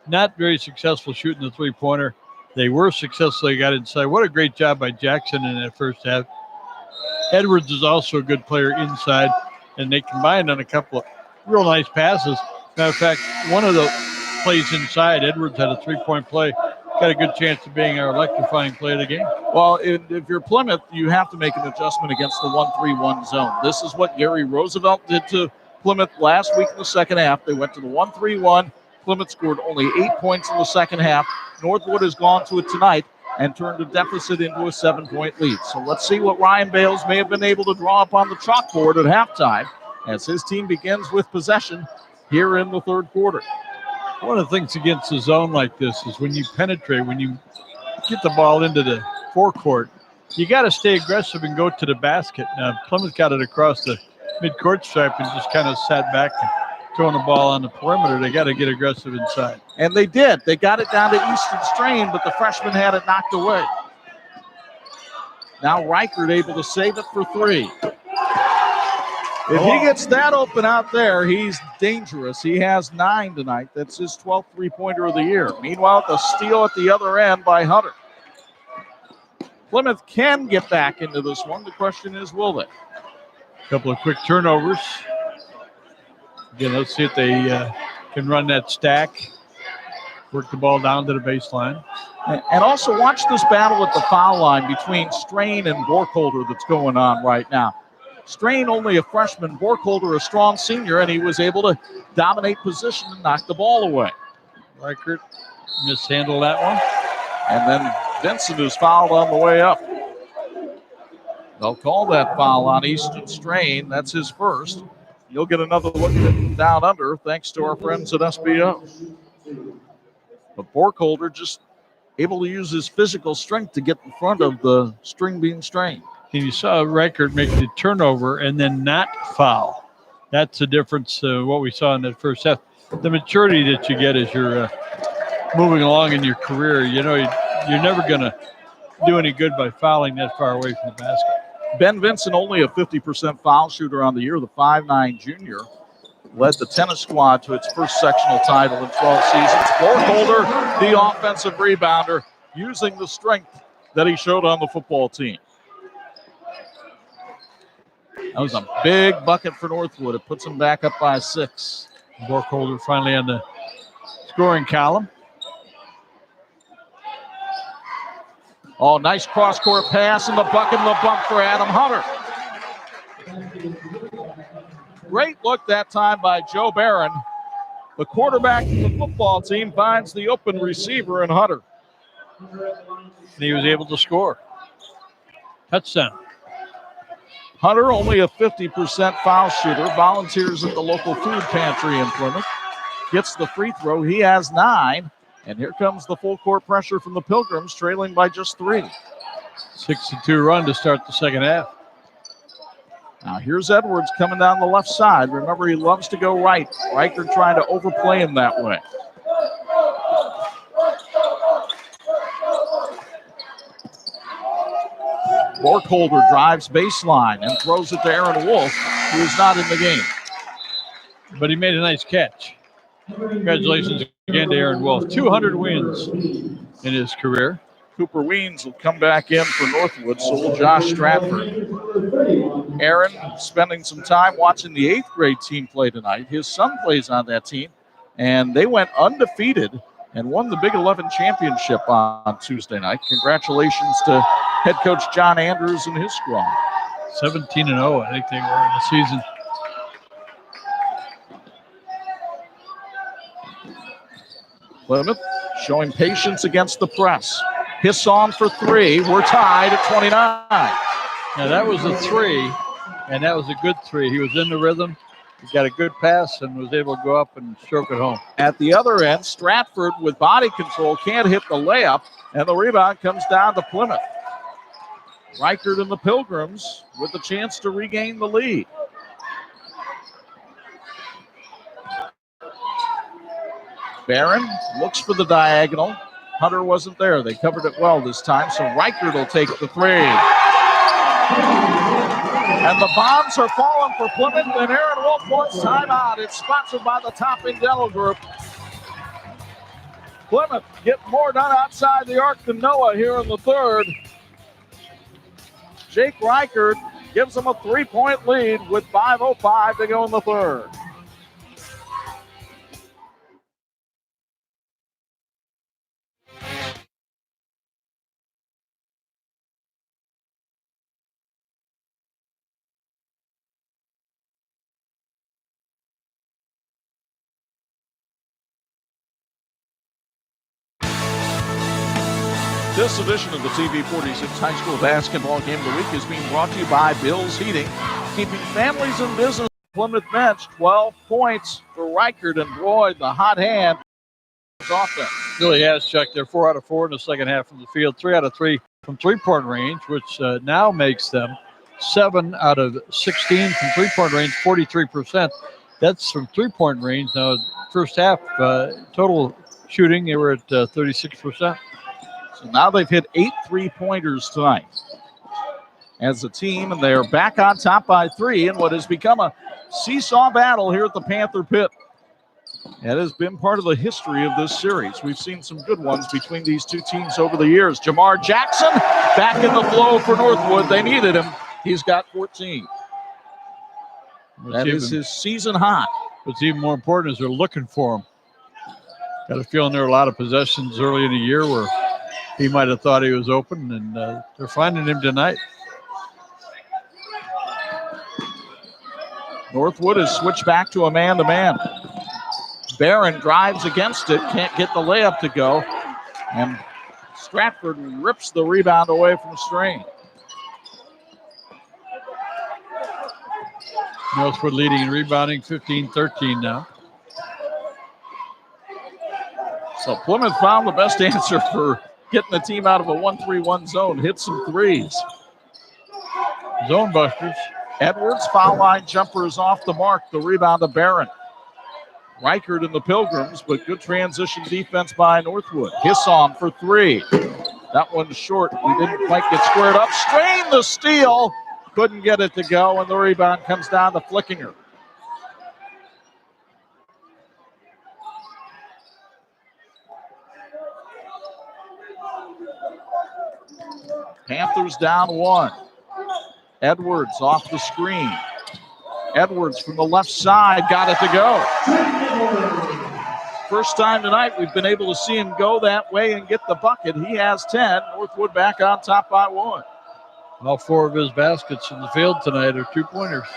not very successful shooting the three-pointer. They were successful. They got inside. What a great job by Jackson in that first half. Edwards is also a good player inside, and they combined on a couple of real nice passes. Matter of fact, one of the plays inside, Edwards had a three-point play. Got a good chance of being our electrifying play of the game. Well, if you're Plymouth, you have to make an adjustment against the 1-3-1 zone. This is what Gary Roosevelt did to Plymouth last week in the second half. They went to the 1-3-1. Plymouth scored only 8 points in the second half. Northwood has gone to it tonight and turned a deficit into a 7-point lead. So let's see what Ryan Bales may have been able to draw up on the chalkboard at halftime as his team begins with possession here in the third quarter. One of the things against a zone like this is when you penetrate, when you get the ball into the forecourt, you got to stay aggressive and go to the basket. Now, Plymouth got it across the midcourt stripe and just kind of sat back and throwing the ball on the perimeter. They got to get aggressive inside. And they did. They got it down to Easton Strain, but the freshman had it knocked away. Now Reichert able to save it for three. If he gets that open out there, he's dangerous. He has 9 tonight. That's his 12th three-pointer of the year. Meanwhile, the steal at the other end by Hunter. Plymouth can get back into this one. The question is, will they? A couple of quick turnovers. Again, let's see if they can run that stack, work the ball down to the baseline. And also watch this battle at the foul line between Strain and Borkholder that's going on right now. Strain only a freshman, Borkholder a strong senior, and he was able to dominate position and knock the ball away. Reichert mishandled that one. And then Vincent is fouled on the way up. They'll call that foul on Easton Strain. That's his first. You'll get another look at it down under thanks to our friends at SBO. But Borkholder just able to use his physical strength to get in front of the string being strained. And you saw Reichert make the turnover and then not foul. That's the difference, what we saw in that first half. The maturity that you get as you're moving along in your career, you know, you're never going to do any good by fouling that far away from the basket. Ben Vincent, only a 50% foul shooter on the year, the 5'9" junior, led the tennis squad to its first sectional title in 12 seasons. Borkholder, the offensive rebounder, using the strength that he showed on the football team. That was a big bucket for Northwood. It puts them back up by 6. Borkholder finally on the scoring column. Oh, nice cross-court pass and the bucket and the bump for Adam Hunter. Great look that time by Joe Barron. The quarterback of the football team finds the open receiver in Hunter. And he was able to score. Touchdown. Hunter, only a 50% foul shooter, volunteers at the local food pantry in Plymouth. Gets the free throw. He has 9. And here comes the full court pressure from the Pilgrims, trailing by just 3. 6-2 run to start the second half. Now here's Edwards coming down the left side. Remember, he loves to go right. Reichert trying to overplay him that way. Borkholder drives baseline and throws it to Aaron Wolf, who is not in the game. But he made a nice catch. Congratulations again to Aaron Wolf. 200 wins in his career. Cooper Weens will come back in for Northwood, so will Josh Stratford. Aaron spending some time watching the 8th grade team play tonight. His son plays on that team, and they went undefeated and won the Big 11 championship on Tuesday night. Congratulations to head coach John Andrews and his squad. 17-0, I think they were in the season. Plymouth showing patience against the press. Hiss on for 3. We're tied at 29. Now that was a 3, and that was a good 3. He was in the rhythm. He got a good pass and was able to go up and stroke it home. At the other end, Stratford with body control can't hit the layup, and the rebound comes down to Plymouth. Reichert and the Pilgrims with a chance to regain the lead. Barron looks for the diagonal. Hunter wasn't there. They covered it well this time, so Reichert will take the 3. And the bombs are falling for Plymouth, and Aaron Wolf wants timeout. It's sponsored by the Topping Dental Group. Plymouth get more done outside the arc than Noah here in the 3rd. Jake Reichert gives them a 3-point lead with 5:05 to go in the 3rd. This edition of the TV46 High School Basketball Game of the Week is being brought to you by Bill's Heating, keeping families in business. Plymouth bench, 12 points for Reichert, and boy, the hot hand is off there. Really has, Chuck. They're 4 out of 4 in the second half from the field, 3 out of 3 from three-point range, which now makes them 7 out of 16 from three-point range, 43%. That's from three-point range. Now, first half total shooting, they were at 36%. So now they've hit 8 3-pointers tonight as a team, and they're back on top by 3 in what has become a seesaw battle here at the Panther Pit. That has been part of the history of this series. We've seen some good ones between these two teams over the years. Jamar Jackson back in the flow for Northwood. They needed him. He's got 14. That is his season high. What's even more important is they're looking for him. Got a feeling there were a lot of possessions early in the year where he might have thought he was open, and they're finding him tonight. Northwood has switched back to a man-to-man. Barron drives against it, can't get the layup to go, and Stratford rips the rebound away from Strain. Northwood leading in rebounding, 15-13 now. So Plymouth found the best answer for getting the team out of a 1-3-1 zone. Hit some threes. Zone busters. Edwards, foul line jumper is off the mark. The rebound to Barron. Reichert and the Pilgrims, but good transition defense by Northwood. Hisson for 3. That one's short. We didn't quite get squared up. Strain the steal. Couldn't get it to go, and the rebound comes down to Flickinger. Panthers down 1. Edwards off the screen. Edwards from the left side got it to go. First time tonight we've been able to see him go that way and get the bucket. He has 10. Northwood back on top by 1. All 4 of his baskets in the field tonight are 2-pointers.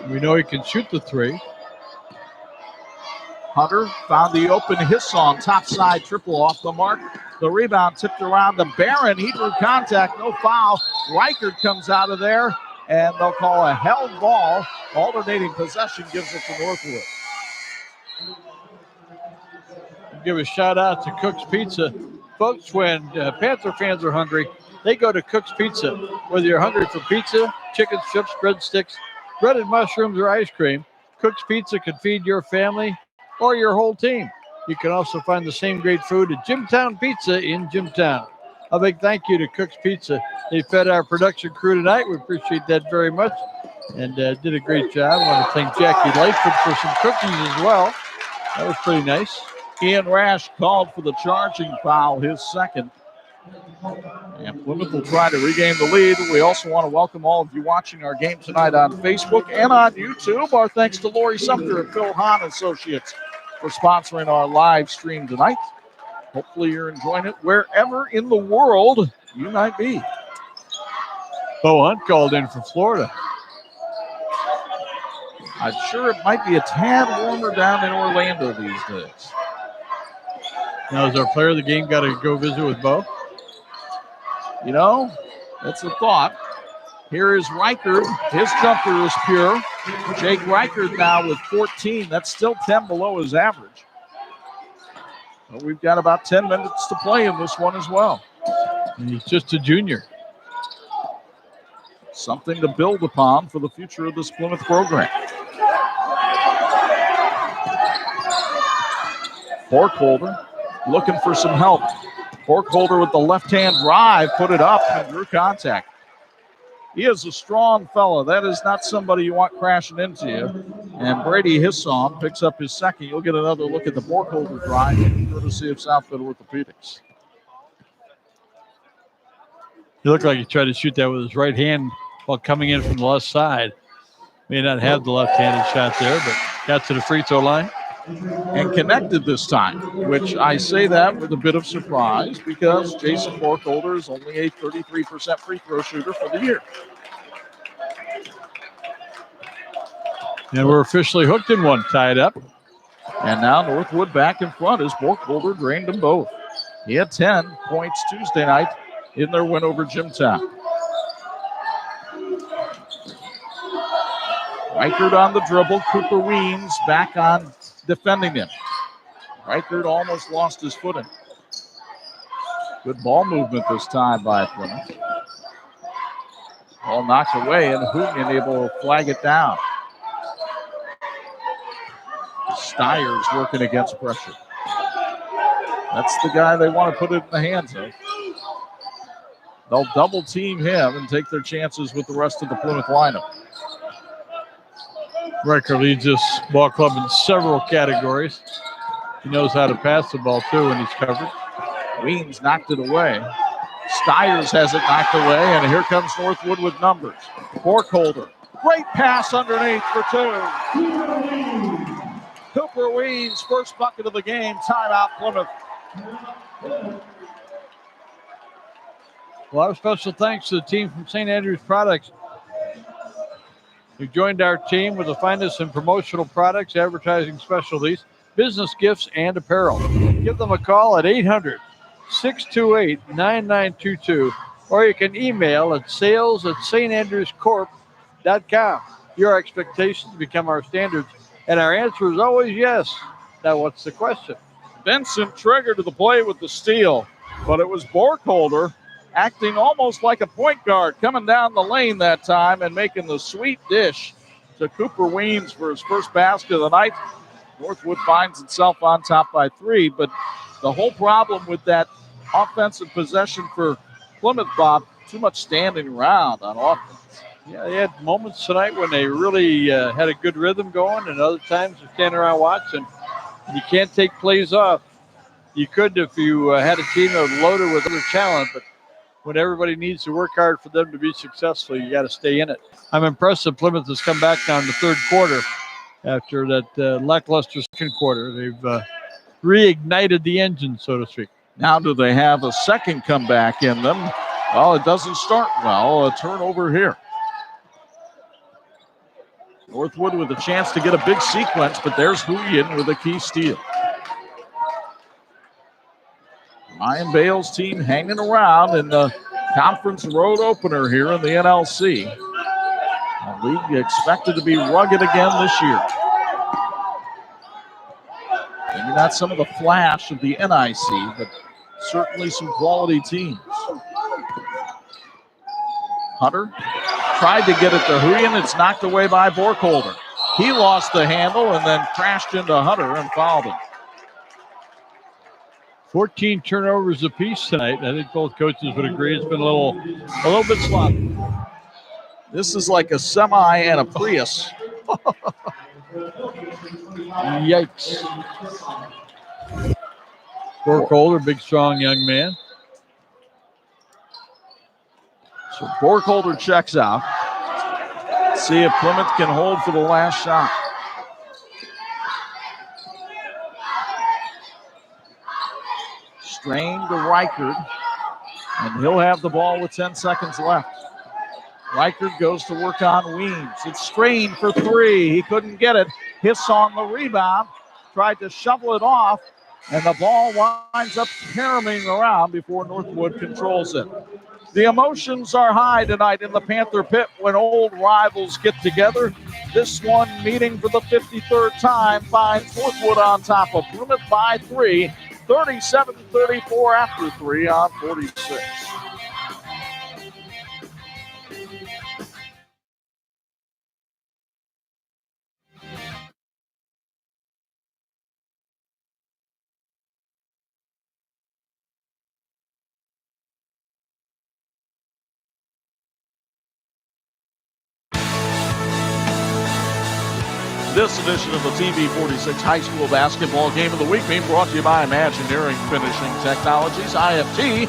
We know he can shoot the 3. Hunter found the open Hisson, top side triple off the mark. The rebound tipped around to Barron. He drew contact, no foul. Reichert comes out of there, and they'll call a held ball. Alternating possession gives it to Northwood. Give a shout out to Cook's Pizza. Folks, when Panther fans are hungry, they go to Cook's Pizza. Whether you're hungry for pizza, chicken strips, breadsticks, breaded mushrooms, or ice cream, Cook's Pizza can feed your family or your whole team. You can also find the same great food at Jimtown Pizza in Jimtown. A big thank you to Cook's Pizza. They fed our production crew tonight. We appreciate that very much and did a great job. I want to thank Jackie Lightfoot for some cookies as well. That was pretty nice. Ian Rash called for the charging foul, his second. And Plymouth will try to regain the lead. We also want to welcome all of you watching our game tonight on Facebook and on YouTube. Our thanks to Laurie Sumpter and Phil Hahn Associates for sponsoring our live stream tonight. Hopefully you're enjoying it wherever in the world you might be. Bo Hunt called in from Florida. I'm sure it might be a tad warmer down in Orlando these days. Now, is our player of the game got to go visit with Bo? You know, that's a thought. Here is Reichert. His jumper is pure. Jake Reichert now with 14. That's still 10 below his average. But we've got about 10 minutes to play in this one as well. And he's just a junior. Something to build upon for the future of this Plymouth program. Borkholder looking for some help. Borkholder with the left-hand drive, put it up and drew contact. He is a strong fella. That is not somebody you want crashing into you. And Brady Hisson picks up his second. You'll get another look at the Borkholder drive, courtesy of Southfield Orthopedics. He looked like he tried to shoot that with his right hand while coming in from the left side. May not have the left-handed shot there, but got to the free throw line. And connected this time, which I say that with a bit of surprise because Jason Borkholder is only a 33% free throw shooter for the year. And we're officially hooked in one, tied up. And now Northwood back in front as Borkholder drained them both. He had 10 points Tuesday night in their win over Jimtown. Reichert on the dribble. Cooper Weems back on defending him. Reichert almost lost his footing. Good ball movement this time by Plymouth. Ball knocked away, and Hooten able to flag it down. Steyer's working against pressure. That's the guy they want to put it in the hands of. They'll double team him and take their chances with the rest of the Plymouth lineup. Riker leads this ball club in several categories. He knows how to pass the ball, too, when he's covered. Weems knocked it away. Steyer's has it knocked away, and here comes Northwood with numbers. Borkholder. Great pass underneath for two. Cooper Weems, first bucket of the game. Timeout, Plymouth. A lot of special thanks to the team from St. Andrews Products who joined our team with the finest in promotional products, advertising specialties, business gifts, and apparel. Give them a call at 800-628-9922, or you can email at sales@standrewscorp.com. Your expectations become our standards, and our answer is always yes. Now, what's the question? Vincent triggered to the plate with the steal, but it was Borkholder acting almost like a point guard, coming down the lane that time and making the sweet dish to Cooper Weems for his first basket of the night. Northwood finds itself on top by 3, but the whole problem with that offensive possession for Plymouth, Bob, too much standing around on offense. Yeah, they had moments tonight when they really had a good rhythm going, and other times they're standing around watching. You can't take plays off. You could if you had a team that was loaded with other talent, but when everybody needs to work hard for them to be successful, you got to stay in it. I'm impressed that Plymouth has come back now in the third quarter after that lackluster second quarter. They've reignited the engine, so to speak. Now do they have a second comeback in them? Well, it doesn't start well. A turnover here. Northwood with a chance to get a big sequence, but there's Huyen with a key steal. Ryan Bale's team hanging around in the conference road opener here in the NLC. The league expected to be rugged again this year. Maybe not some of the flash of the NIC, but certainly some quality teams. Hunter tried to get it to Huyen. It's knocked away by Borkholder. He lost the handle and then crashed into Hunter and fouled him. 14 turnovers apiece tonight. I think both coaches would agree it's been a little bit sloppy. This is like a semi and a Prius. Yikes. Borkholder, big, strong young man. So Borkholder checks out. See if Plymouth can hold for the last shot. Strain to Reichard, and he'll have the ball with 10 seconds left. Reichard goes to work on Weems. It's strained for 3. He couldn't get it. Hiss on the rebound. Tried to shovel it off, and the ball winds up caroming around before Northwood controls it. The emotions are high tonight in the Panther Pit when old rivals get together. This one, meeting for the 53rd time, finds Northwood on top of Plymouth by 3. 37-34 after 3 on 46. This edition of the TV 46 High School Basketball Game of the Week being brought to you by Imagineering Finishing Technologies, IFT,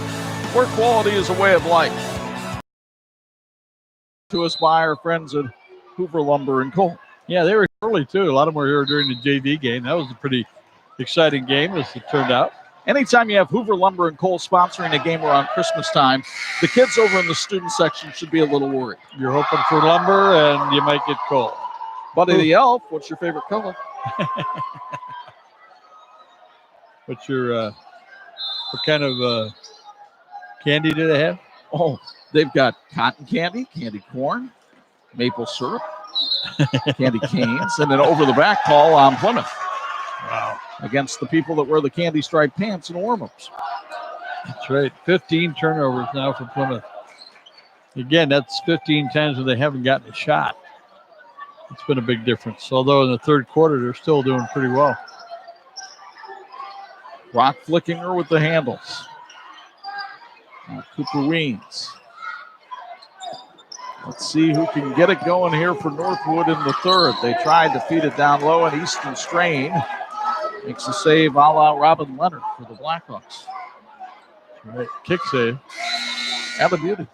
where quality is a way of life. To us by our friends at Hoover Lumber and Coal. Yeah, they were early, too. A lot of them were here during the JV game. That was a pretty exciting game, as it turned out. Anytime you have Hoover Lumber and Coal sponsoring a game around Christmas time, the kids over in the student section should be a little worried. You're hoping for lumber, and you might get coal. Buddy the Elf, what's your favorite color? What's your, what kind of candy do they have? Oh, they've got cotton candy, candy corn, maple syrup, candy canes, and an over-the-back call on Plymouth. Wow. Against the people that wear the candy striped pants and warm-ups. That's right. 15 turnovers now for Plymouth. Again, that's 15 times when they haven't gotten a shot. It's been a big difference. Although in the third quarter, they're still doing pretty well. Brock Flickinger with the handles. Now Cooper Weens. Let's see who can get it going here for Northwood in the third. They tried to feed it down low, and Easton Strain makes a save a la Robin Leonard for the Blackhawks. That's right. Kick save. And a beauty.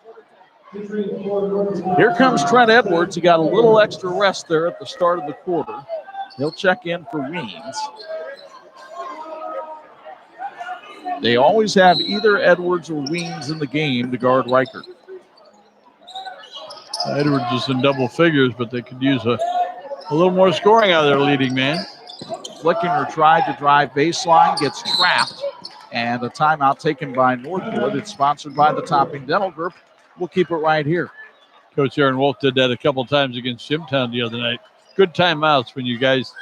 Here comes Trent Edwards. He got a little extra rest there at the start of the quarter. He'll check in for Weens. They always have either Edwards or Weens in the game to guard Reichert. Edwards is in double figures, but they could use a little more scoring out of their leading man. Flickinger tried to drive baseline, gets trapped, and a timeout taken by Northwood. It's sponsored by the Topping Dental Group. We'll keep it right here. Coach Aaron Wolf did that a couple times against Jimtown the other night. Good timeouts when you guys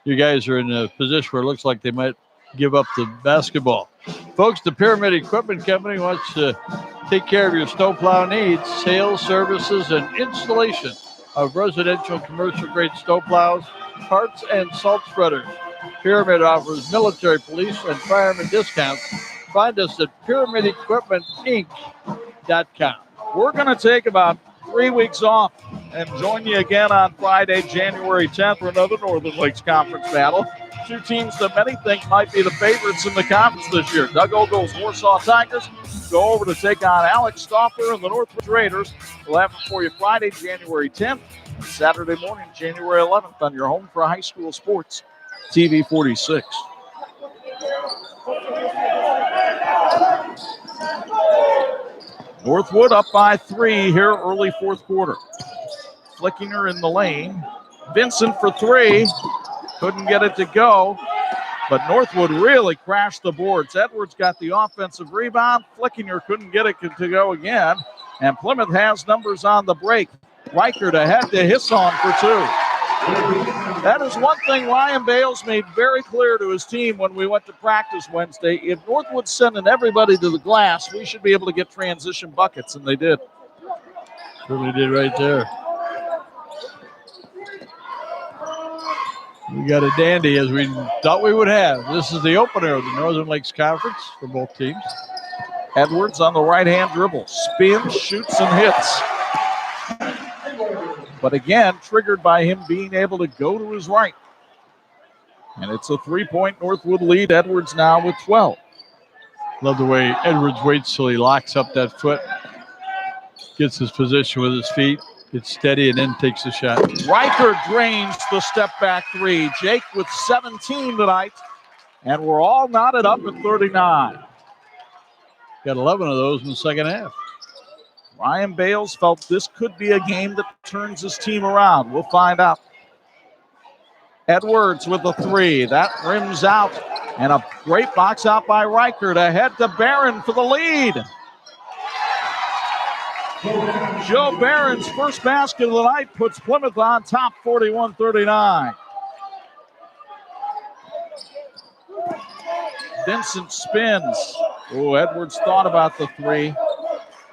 are in a position where it looks like they might give up the basketball. Folks, the Pyramid Equipment Company wants to take care of your snowplow needs, sales, services, and installation of residential and commercial grade snowplows, parts, and salt spreaders. Pyramid offers military, police, and fireman discounts. Find us at PyramidEquipmentInc.com. We're going to take about 3 weeks off and join you again on Friday, January 10th for another Northern Lakes Conference battle. Two teams that many think might be the favorites in the conference this year. Doug Ogle's Warsaw Tigers go over to take on Alex Stauffer and the Northwood Raiders. We'll have it for you Friday, January 10th, and Saturday morning, January 11th on your home for high school sports, TV 46. Northwood up by 3 here early fourth quarter. Flickinger in the lane. Vincent for 3. Couldn't get it to go, but Northwood really crashed the boards. Edwards got the offensive rebound. Flickinger couldn't get it to go again, and Plymouth has numbers on the break. Reichert ahead to Hisson for 2. That is one thing Ryan Bales made very clear to his team when we went to practice Wednesday. If Northwood's sending everybody to the glass, we should be able to get transition buckets, and they did. Certainly did right there. We got a dandy as we thought we would have. This is the opener of the Northern Lakes Conference for both teams. Edwards on the right-hand dribble. Spins, shoots, and hits. But again, triggered by him being able to go to his right. And it's a 3-point Northwood lead. Edwards now with 12. Love the way Edwards waits till he locks up that foot, gets his position with his feet, gets steady, and then takes a shot. Reichert drains the step-back 3. Jake with 17 tonight. And we're all knotted up at 39. Got 11 of those in the second half. Ryan Bales felt this could be a game that turns his team around. We'll find out. Edwards with the 3. That rims out. And a great box out by Reichert. Ahead to Barron for the lead. Joe Barron's first basket of the night puts Plymouth on top 41-39. Vincent spins. Oh, Edwards thought about the 3.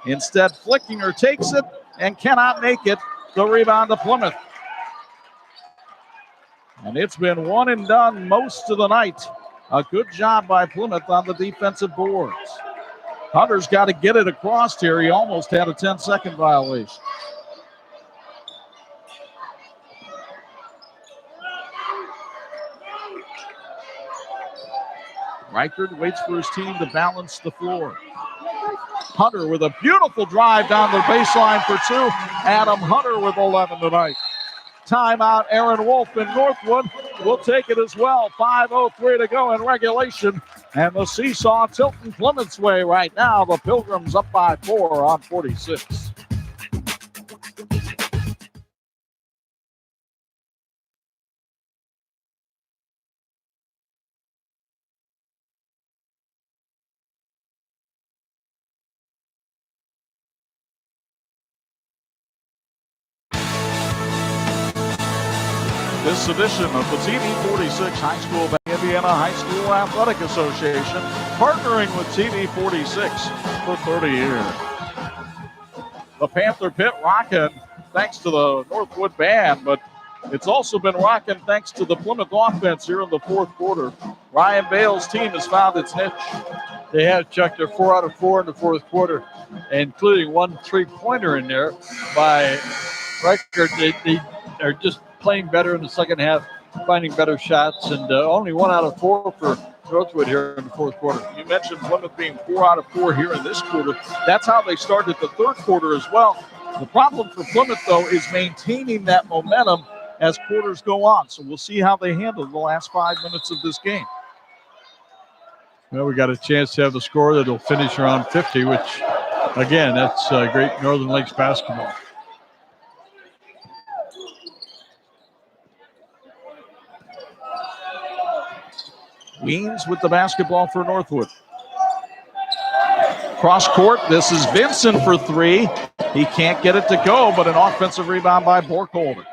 Instead, Flickinger takes it and cannot make it. The rebound to Plymouth. And it's been one and done most of the night. A good job by Plymouth on the defensive boards. Hunter's got to get it across here. He almost had a 10-second violation. Reichert waits for his team to balance the floor. Hunter with a beautiful drive down the baseline for 2. Adam Hunter with 11 tonight. Timeout, Aaron Wolf in Northwood will take it as well. 5:03 to go in regulation. And the seesaw tilting Plymouth's way right now. The Pilgrims up by 4 on 46. This edition of the TV 46 High School Indiana High School Athletic Association, partnering with TV 46 for 30 years. The Panther Pit rocking thanks to the Northwood band, but it's also been rocking thanks to the Plymouth offense here in the fourth quarter. Ryan Bale's team has found its niche. They have, Chuck. They're 4 out of 4 in the fourth quarter, including one three-pointer in there by Reichert. They are just playing better in the second half, finding better shots, and only 1 out of 4 for Northwood here in the fourth quarter. You mentioned Plymouth being 4 out of 4 here in this quarter. That's how they started the third quarter as well. The problem for Plymouth, though, is maintaining that momentum as quarters go on. So we'll see how they handle the last 5 minutes of this game. Well, we got a chance to have a score that'll finish around 50, which, again, that's great Northern Lakes basketball. Weens with the basketball for Northwood. Cross court, this is Vincent for 3. He can't get it to go, but an offensive rebound by Borkholder.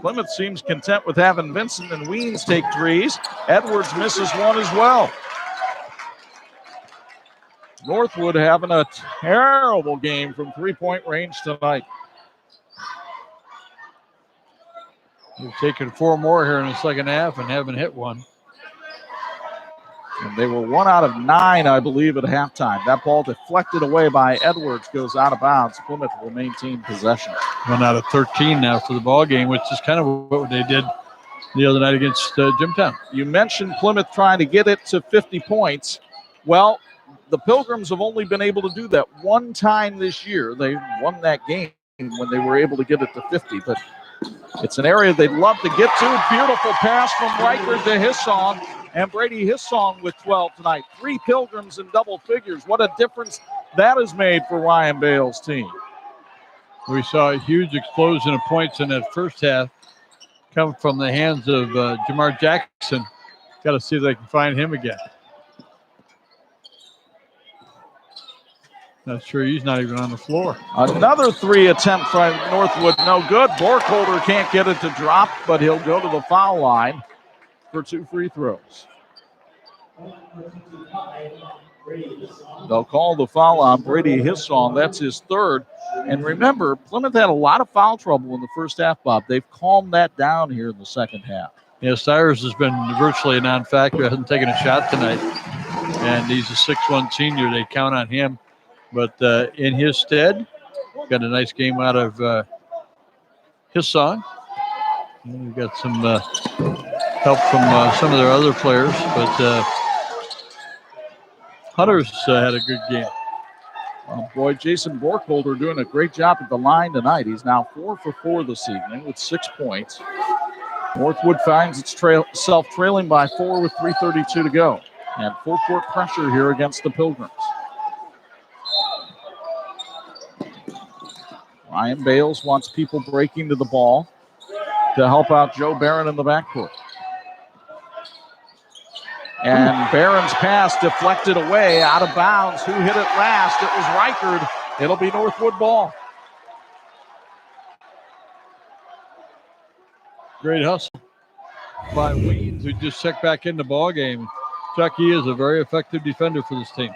Plymouth seems content with having Vincent and Weens take threes. Edwards misses one as well. Northwood having a terrible game from three-point range tonight. They've taken 4 more here in the second half and haven't hit one. And they were 1 out of 9, I believe, at halftime. That ball deflected away by Edwards goes out of bounds. Plymouth will maintain possession. 1 out of 13 now for the ball game, which is kind of what they did the other night against Jimtown. You mentioned Plymouth trying to get it to 50 points. Well, the Pilgrims have only been able to do that one time this year. They won that game when they were able to get it to 50, but it's an area they'd love to get to. Beautiful pass from Reichert to Hissong, and Brady Hissong with 12 tonight. 3 Pilgrims in double figures. What a difference that has made for Ryan Bale's team. We saw a huge explosion of points in that first half come from the hands of Jamar Jackson. Got to see if they can find him again. Not sure, he's not even on the floor. Another 3 attempt from Northwood, no good. Borkholder can't get it to drop, but he'll go to the foul line for 2 free throws. They'll call the foul on Brady Hissong. That's his 3rd. And remember, Plymouth had a lot of foul trouble in the first half, Bob. They've calmed that down here in the second half. Yeah, Cyrus has been virtually a non-factor. Hasn't taken a shot tonight. And he's a 6'1 senior. They count on him. But in his stead, got a nice game out of Hissong. We've got some help from some of their other players. But Hunter's had a good game. Well, boy, Jason Borkholder doing a great job at the line tonight. He's now 4 for 4 this evening with 6 points. Northwood finds itself trailing by 4 with 3:32 to go. And full court pressure here against the Pilgrims. Ryan Bales wants people breaking to the ball to help out Joe Barron in the backcourt. And Barron's pass deflected away, out of bounds. Who hit it last? It was Reichert. It'll be Northwood ball. Great hustle by Weens, who just checked back in the ball game. Chuck, he is a very effective defender for this team.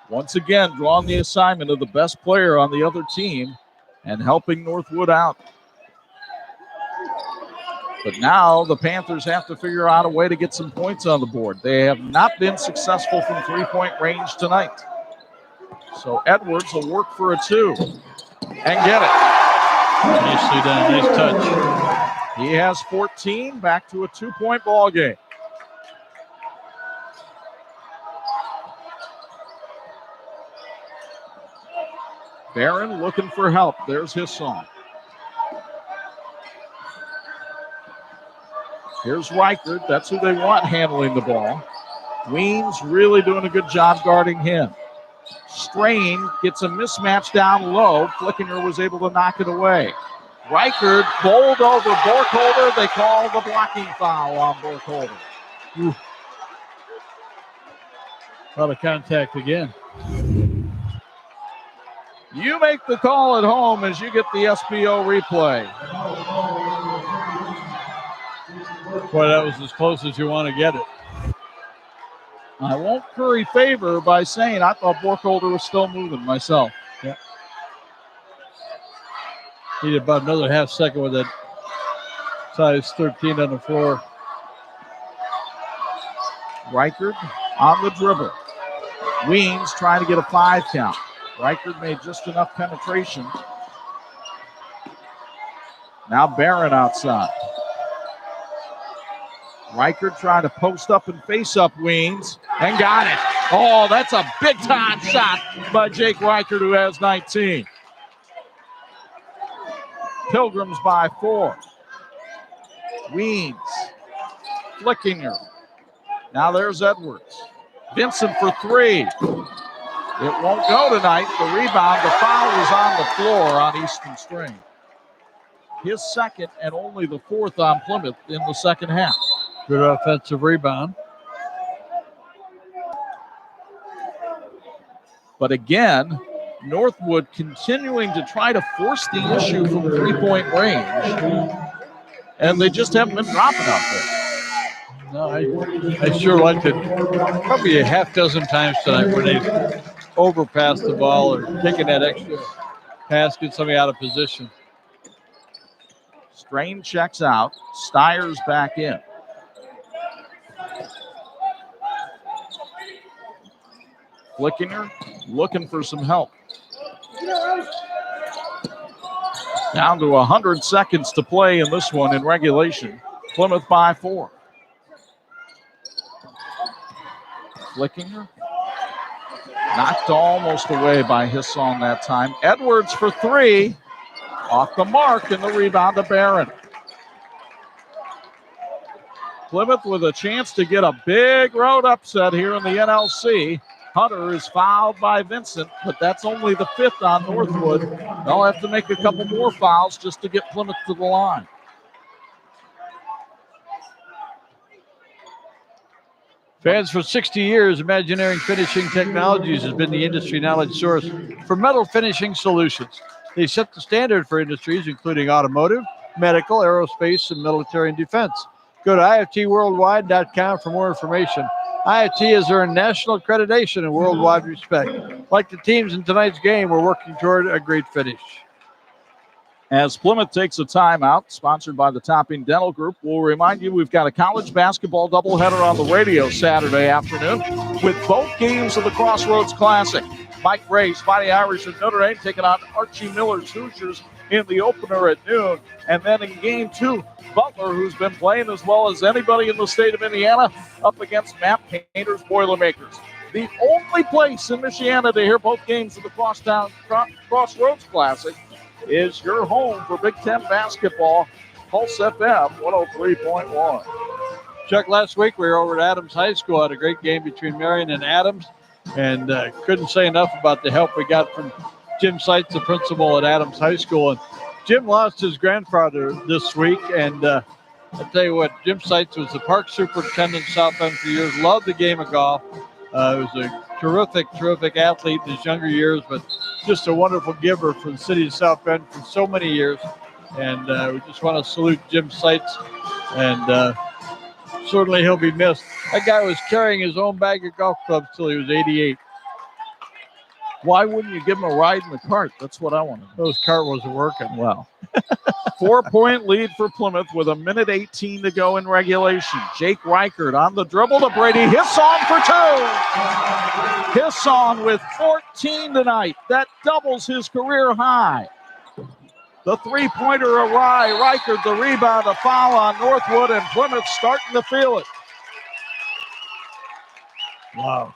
Once again, drawing the assignment of the best player on the other team and helping Northwood out. But now the Panthers have to figure out a way to get some points on the board. They have not been successful from three-point range tonight. So Edwards will work for a 2 and get it. Nicely done, nice touch. He has 14, back to a 2-point ball game. Barron looking for help. There's Hissong. Here's Reichert. That's who they want handling the ball. Weens really doing a good job guarding him. Strain gets a mismatch down low. Flickinger was able to knock it away. Reichert bowled over Borkholder. They call the blocking foul on Borkholder. A lot of contact again. You make the call at home as you get the SBO replay. Boy, that was as close as you want to get it. I won't curry favor by saying I thought Borkholder was still moving myself. Yeah. Needed about another half second with that size 13 on the floor. Reichard on the dribble. Weems trying to get a 5 count. Reichard made just enough penetration. Now Barron outside. Reichard trying to post up and face up Weems and got it. Oh, that's a big time shot by Jake Reichard, who has 19. Pilgrims by 4. Weems flicking her. Now there's Edwards. Vincent for 3. It won't go tonight. The rebound, the foul is on the floor on Easton Strain. His second and only the 4th on Plymouth in the second half. Good offensive rebound. But again, Northwood continuing to try to force the issue from 3-point range. And they just haven't been dropping out there. No, I sure liked it. Probably a half dozen times tonight when they overpassed the ball or taking that extra pass, get somebody out of position. Strain checks out. Steyer's back in. Flickinger looking for some help. Down to 100 seconds to play in this one in regulation. Plymouth by 4. Flickinger. Knocked almost away by Hisson that time. Edwards for 3. Off the mark, and the rebound to Barron. Plymouth with a chance to get a big road upset here in the NLC. Hunter is fouled by Vincent, but that's only the 5th on Northwood. They'll have to make a couple more fouls just to get Plymouth to the line. Fans, for 60 years, Imagineering Finishing Technologies has been the industry knowledge source for metal finishing solutions. They set the standard for industries including automotive, medical, aerospace, and military and defense. Go to IFTworldwide.com for more information. IFT has earned national accreditation and worldwide respect. Like the teams in tonight's game, we're working toward a great finish. As Plymouth takes a timeout, sponsored by the Topping Dental Group, we'll remind you we've got a college basketball doubleheader on the radio Saturday afternoon with both games of the Crossroads Classic. Mike Ray's Fighting Irish and Notre Dame taking on Archie Miller's Hoosiers in the opener at noon. And then in game 2, Butler, who's been playing as well as anybody in the state of Indiana, up against Matt Painter's Boilermakers. The only place in Michiana to hear both games of the Crossroads Classic is your home for Big Ten basketball, Pulse FM 103.1. Chuck, last week we were over at Adams High School, had a great game between Marion and Adams, and couldn't say enough about the help we got from Jim Seitz, the principal at Adams High School. And Jim lost his grandfather this week, and I tell you what, Jim Seitz was the park superintendent in South Bend for years, loved the game of golf. Was a terrific athlete in his younger years, but just a wonderful giver for the city of South Bend for so many years. And we just want to salute Jim Seitz, and certainly he'll be missed. That guy was carrying his own bag of golf clubs till he was 88. Why wouldn't you give him a ride in the cart? That's what I want to know. Those cart wasn't working. Well, 4-point lead for Plymouth with 1:18 to go in regulation. Jake Reichard on the dribble to Brady Hisson for 2. Hisson with 14 tonight. That doubles his career high. The three-pointer awry. Reichard the rebound, a foul on Northwood, and Plymouth starting to feel it. Wow.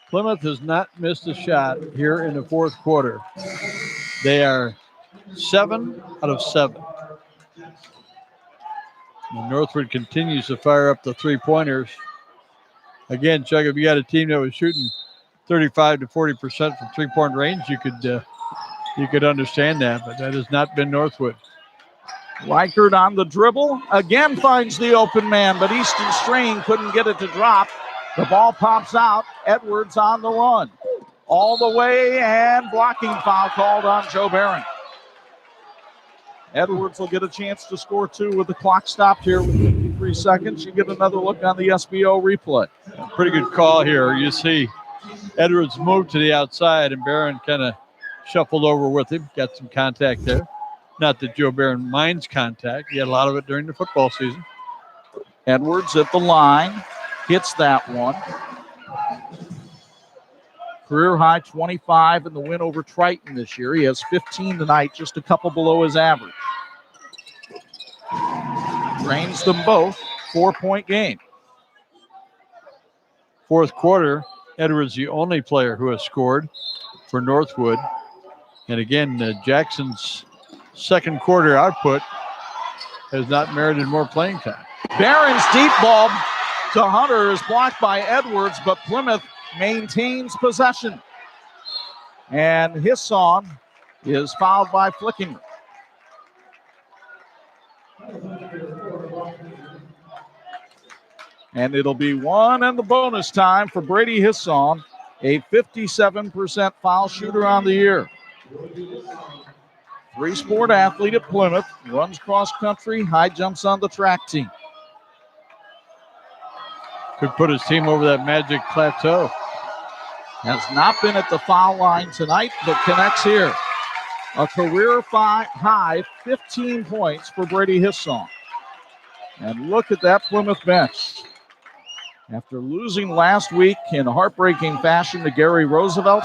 Plymouth has not missed a shot here in the fourth quarter. They are 7 out of 7. And Northwood continues to fire up the three-pointers. Again, Chuck, if you got a team that was shooting 35 to 40% from three-point range, you could understand that, but that has not been Northwood. Reichard on the dribble, again finds the open man, but Easton Strain couldn't get it to drop. The ball pops out. Edwards on the run. All the way, and blocking foul called on Joe Barron. Edwards will get a chance to score 2 with the clock stopped here with 3 seconds, you get another look on the SBO replay. Pretty good call here. You see Edwards moved to the outside, and Barron kind of shuffled over with him, got some contact there. Not that Joe Barron minds contact. He had a lot of it during the football season. Edwards at the line, hits that one. Career high 25 in the win over Triton this year. He has 15 tonight, just a couple below his average. Drains them both, 4-point game. Fourth quarter, Edwards the only player who has scored for Northwood. And again, Jackson's second quarter output has not merited more playing time. Barron's deep ball to Hunter is blocked by Edwards, but Plymouth maintains possession. And Hisson is fouled by Flickinger. And it'll be one and the bonus time for Brady Hisson, a 57% foul shooter on the year. Three-sport athlete at Plymouth, runs cross country, high jumps on the track team. Could put his team over that magic plateau. Has not been at the foul line tonight, but connects here. A career high 15 points for Brady Hisson. And look at that Plymouth bench. After losing last week in heartbreaking fashion to Gary Roosevelt,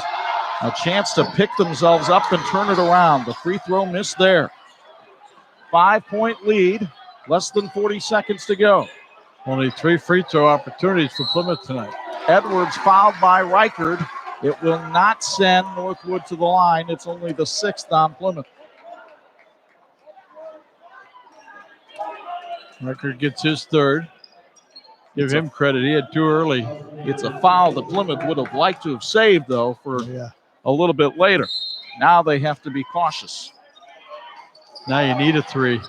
a chance to pick themselves up and turn it around. The free throw missed there. 5-point lead, less than 40 seconds to go. Only 3 free throw opportunities for Plymouth tonight. Edwards fouled by Reichard. It will not send Northwood to the line. It's only the 6th on Plymouth. Reichard gets his third. Give him credit. He had 2 early. It's a foul that Plymouth would have liked to have saved, though, for a little bit later. Now they have to be cautious. Now you need a 3.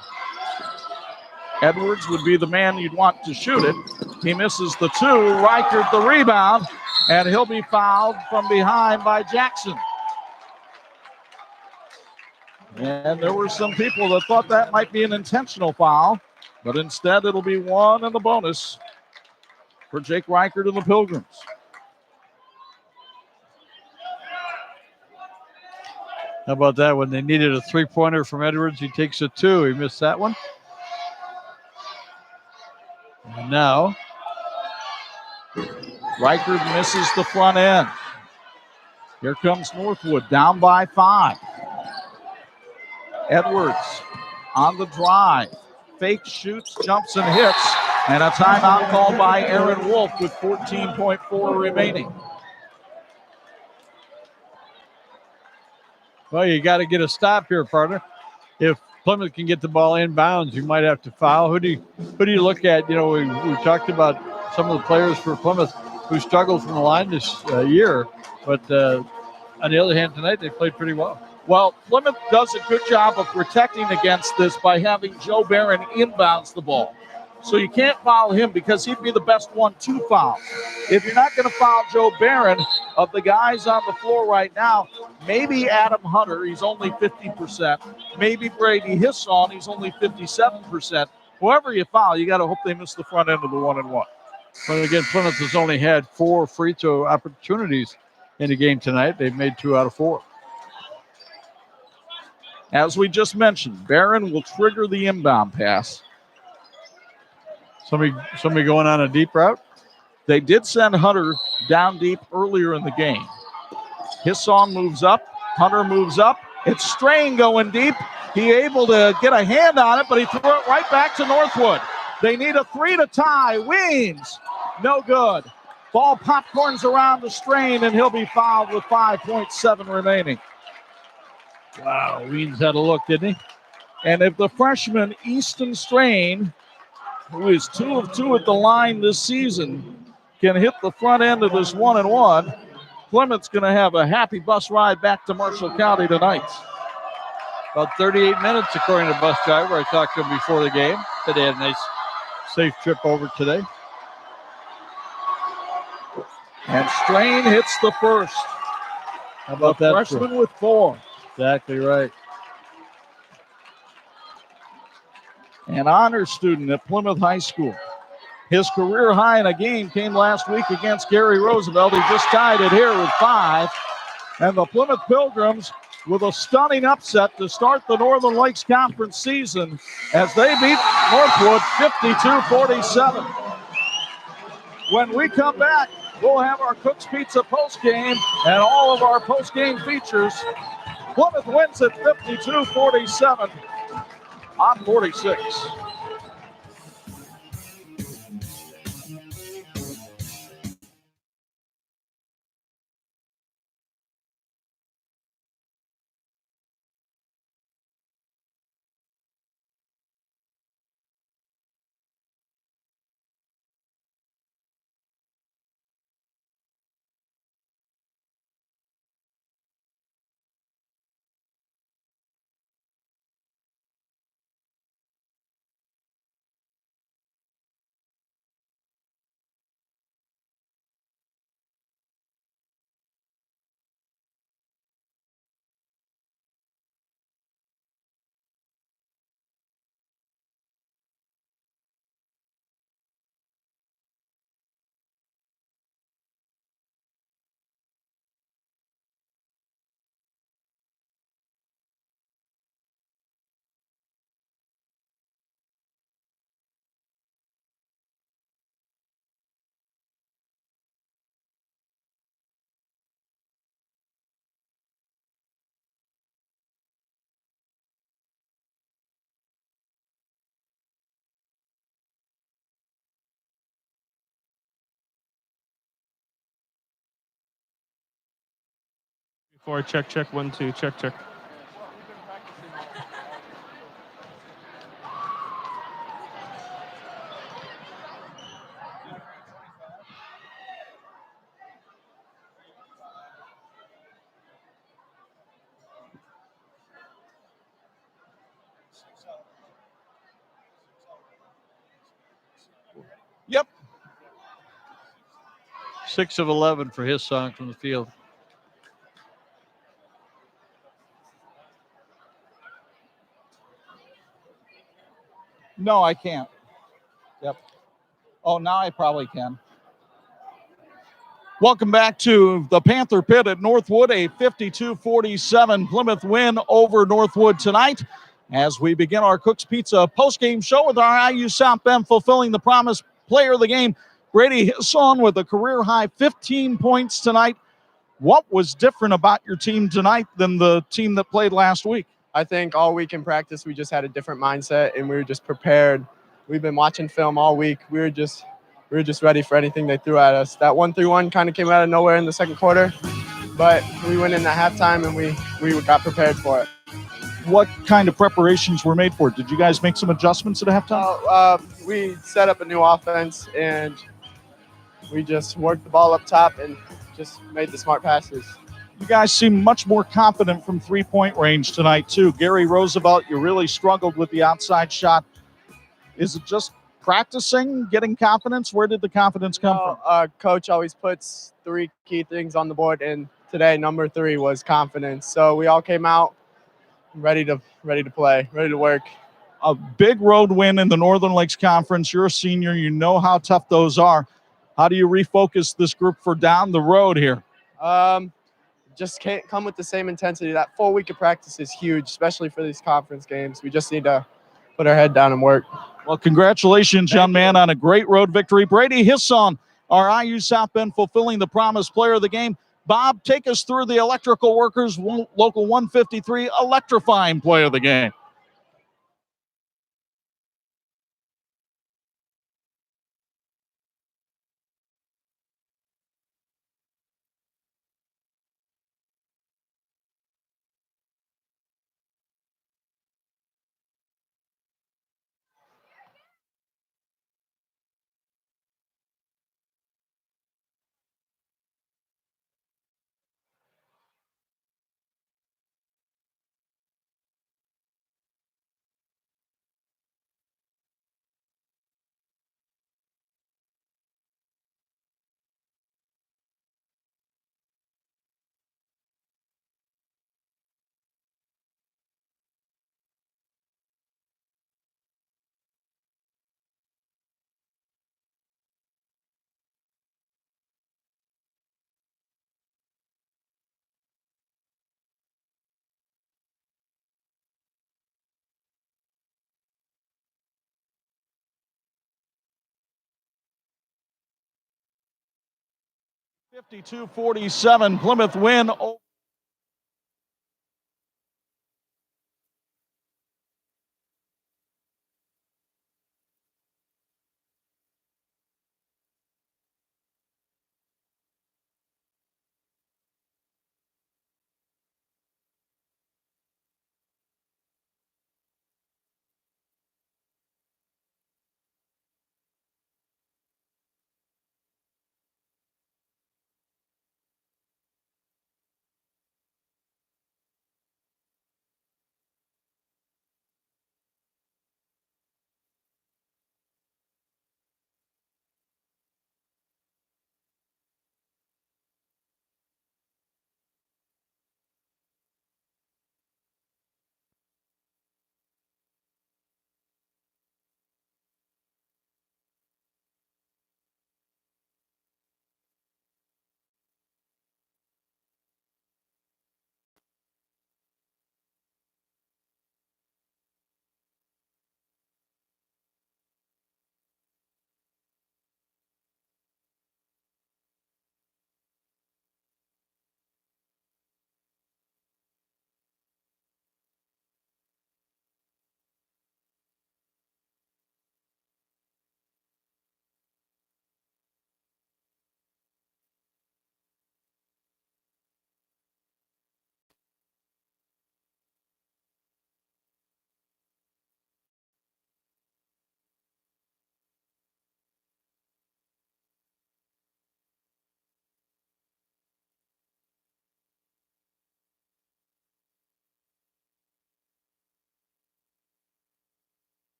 Edwards would be the man you'd want to shoot it. He misses the 2. Reichard the rebound, and he'll be fouled from behind by Jackson. And there were some people that thought that might be an intentional foul, but instead it'll be one and the bonus for Jake Reichard and the Pilgrims. How about that? When they needed a 3-pointer from Edwards, he takes a 2. He missed that one. And now, Reichard misses the front end. Here comes Northwood, down by 5. Edwards on the drive. Fake shoots, jumps, and hits. And a timeout called by Aaron Wolf with 14.4 remaining. Well, you got to get a stop here, partner. If Plymouth can get the ball inbounds, you might have to foul. Who do you look at? You know, we talked about some of the players for Plymouth who struggled from the line this year, but on the other hand, tonight they played pretty well. Well, Plymouth does a good job of protecting against this by having Joe Barron inbounds the ball. So you can't foul him because he'd be the best one to foul. If you're not going to foul Joe Barron, of the guys on the floor right now, maybe Adam Hunter, he's only 50%. Maybe Brady Hisson, he's only 57%. Whoever you foul, you got to hope they miss the front end of the 1-and-1. But again, Plymouth has only had 4 free throw opportunities in the game tonight. They've made 2 out of 4. As we just mentioned, Barron will trigger the inbound pass. Somebody going on a deep route? They did send Hunter down deep earlier in the game. Hisson moves up. Hunter moves up. It's Strain going deep. He able to get a hand on it, but he threw it right back to Northwood. They need a 3 to tie. Weems, no good. Ball popcorns around to Strain, and he'll be fouled with 5.7 remaining. Wow, Weems had a look, didn't he? And if the freshman Easton Strain, who is 2 of 2 at the line this season, can hit the front end of this 1-and-1, Plymouth's going to have a happy bus ride back to Marshall County tonight. About 38 minutes, according to bus driver. I talked to him before the game. Said they had a nice, safe trip over today. And Strain hits the first. How about that? Freshman with 4. Exactly right. an honor student at Plymouth High School. His career high in a game came last week against Gary Roosevelt. He just tied it here with 5. And the Plymouth Pilgrims with a stunning upset to start the Northern Lakes Conference season as they beat Northwood 52-47. When we come back, we'll have our Cook's Pizza postgame and all of our postgame features. Plymouth wins at 52-47 on 46. Check 1 2 check. Yep. 6 of 11 for his song from the field. No, I can't. Yep. Oh, now I probably can. Welcome back to the Panther Pit at Northwood, a 52-47 Plymouth win over Northwood tonight. As we begin our Cook's Pizza postgame show with our IU South Bend fulfilling the promise player of the game, Brady Hisson with a career-high 15 points tonight. What was different about your team tonight than the team that played last week? I think all week in practice, we just had a different mindset and we were just prepared. We've been watching film all week. We were just ready for anything they threw at us. That 1-3-1 kind of came out of nowhere in the second quarter, but we went in at halftime and we got prepared for it. What kind of preparations were made for it? Did you guys make some adjustments at halftime? We set up a new offense and we just worked the ball up top and just made the smart passes. You guys seem much more confident from three-point range tonight, too. Gary Roosevelt, you really struggled with the outside shot. Is it just practicing, getting confidence? Where did the confidence come from? Coach always puts 3 key things on the board, and today number 3 was confidence. So we all came out ready to play, ready to work. A big road win in the Northern Lakes Conference. You're a senior. You know how tough those are. How do you refocus this group for down the road here? Just can't come with the same intensity. That full week of practice is huge, especially for these conference games. We just need to put our head down and work. Well, congratulations, young man, on a great road victory. Brady Hisson, our IU South Bend fulfilling the promise player of the game. Bob, take us through the Electrical Workers Local 153 electrifying play of the game. 52-47, Plymouth win.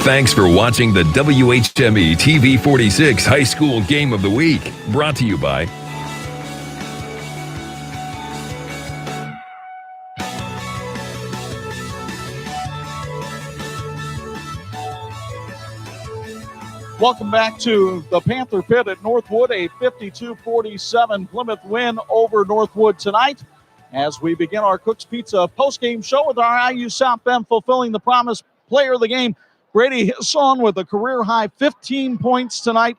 Thanks for watching the WHME TV 46 High School Game of the Week, brought to you by Welcome back to the Panther Pit at Northwood, a 52-47 Plymouth win over Northwood tonight. As we begin our Cook's Pizza postgame show with our IU South Bend fulfilling the promise player of the game, Brady Hisson, with a career-high 15 points tonight.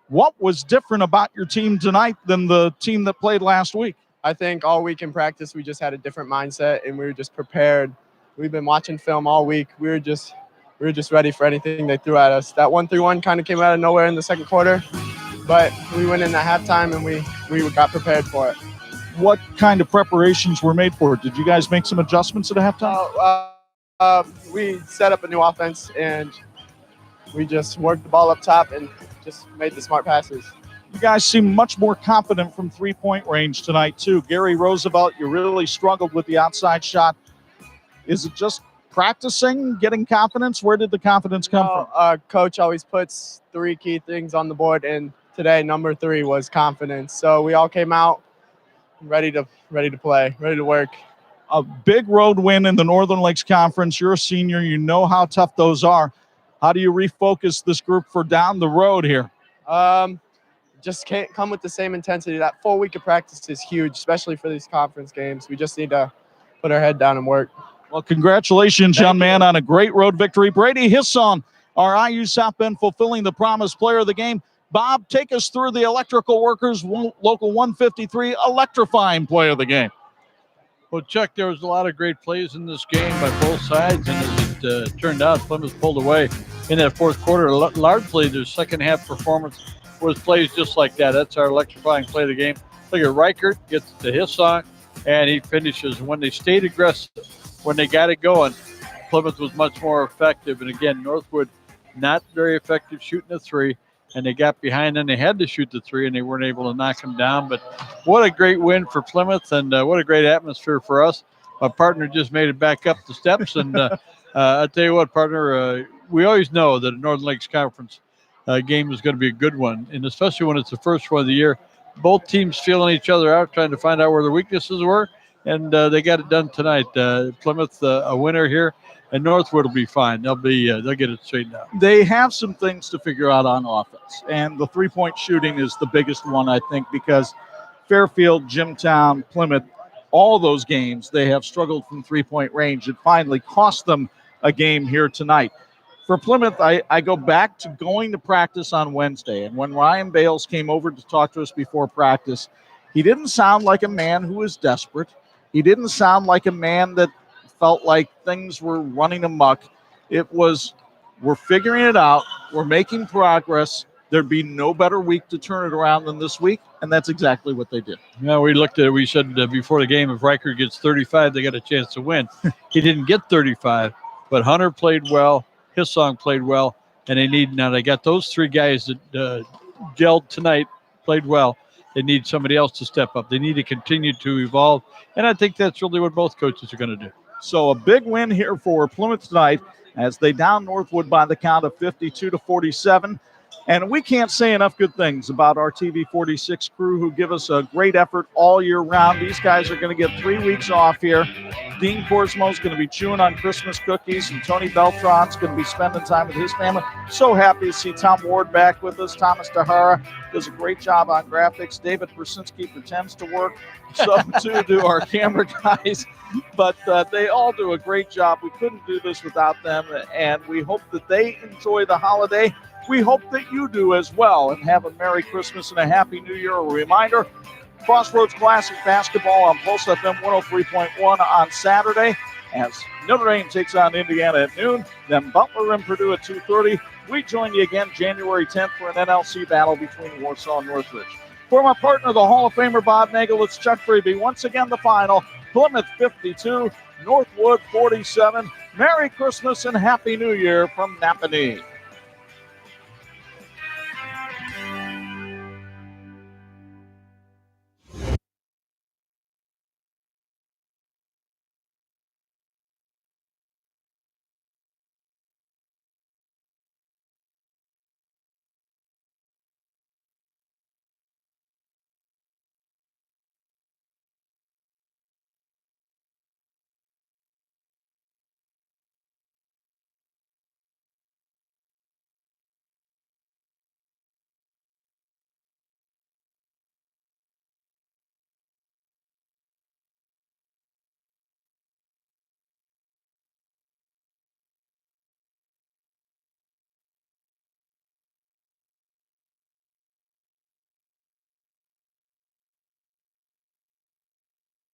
What was different about your team tonight than the team that played last week? I think all week in practice, we just had a different mindset and we were just prepared. We've been watching film all week. We were just ready for anything they threw at us. That 1-3-1 kind of came out of nowhere in the second quarter, but we went in at halftime and we got prepared for it. What kind of preparations were made for it? Did you guys make some adjustments at halftime? We set up a new offense and we just worked the ball up top and just made the smart passes. You guys seem much more confident from three-point range tonight, too. Gary Roosevelt, you really struggled with the outside shot. Is it just practicing, getting confidence? Where did the confidence come from? Coach always puts 3 key things on the board, and today number 3 was confidence. So we all came out ready to play, ready to work. A big road win in the Northern Lakes Conference. You're a senior. You know how tough those are. How do you refocus this group for down the road here? Just can't come with the same intensity. That full week of practice is huge, especially for these conference games. We just need to put our head down and work. Well, congratulations, young man, on a great road victory. Brady Hisson, our IU South Bend fulfilling the promise player of the game. Bob, take us through the Electrical Workers Local 153 electrifying play of the game. Well, Chuck, there was a lot of great plays in this game by both sides, and as it turned out, Plymouth pulled away in that fourth quarter. Largely, their second half performance was plays just like that. That's our electrifying play of the game. Look at Reichert, gets to Hisson, and he finishes. When they stayed aggressive, when they got it going, Plymouth was much more effective. And again, Northwood not very effective shooting the 3, and they got behind and they had to shoot the 3, and they weren't able to knock them down. But what a great win for Plymouth, and what a great atmosphere for us. My partner just made it back up the steps, and I'll tell you what, partner, we always know that a Northern Lakes Conference game is going to be a good one, and especially when it's the first one of the year. Both teams feeling each other out, trying to find out where their weaknesses were, and they got it done tonight. Plymouth a winner here, and Northwood will be fine. They'll get it straightened out. They have some things to figure out on offense, and the three-point shooting is the biggest one, I think, because Fairfield, Jimtown, Plymouth, all those games, they have struggled from three-point range. It finally cost them a game here tonight. For Plymouth, I go back to going to practice on Wednesday, and when Ryan Bales came over to talk to us before practice, he didn't sound like a man who was desperate. He didn't sound like a man that felt like things were running amok. It was, we're figuring it out, we're making progress. There'd be no better week to turn it around than this week, and that's exactly what they did. Yeah, we looked at it, we said before the game, if Riker gets 35, they got a chance to win. He didn't get 35, but Hunter played well. His song played well, and they got those 3 guys that gelled tonight, played well. They need somebody else to step up. They need to continue to evolve, and I think that's really what both coaches are going to do. So a big win here for Plymouth tonight as they down Northwood by the count of 52-47. And we can't say enough good things about our TV 46 crew who give us a great effort all year round. These guys are going to get 3 weeks off here. Dean Korsmo's going to be chewing on Christmas cookies, and Tony Beltran's going to be spending time with his family. So happy to see Tom Ward back with us. Thomas Tahara does a great job on graphics. David Persinski pretends to work. So too do our camera guys. But they all do a great job. We couldn't do this without them, and we hope that they enjoy the holiday. We hope that you do as well, and have a Merry Christmas and a Happy New Year. A reminder, Crossroads Classic Basketball on Pulse FM 103.1 on Saturday as Notre Dame takes on Indiana at noon, then Butler and Purdue at 2:30. We join you again January 10th for an NLC battle between Warsaw and Northridge. For my partner, the Hall of Famer Bob Nagel, it's Chuck Freeby. Once again, the final, Plymouth 52, Northwood 47. Merry Christmas and Happy New Year from Napanee.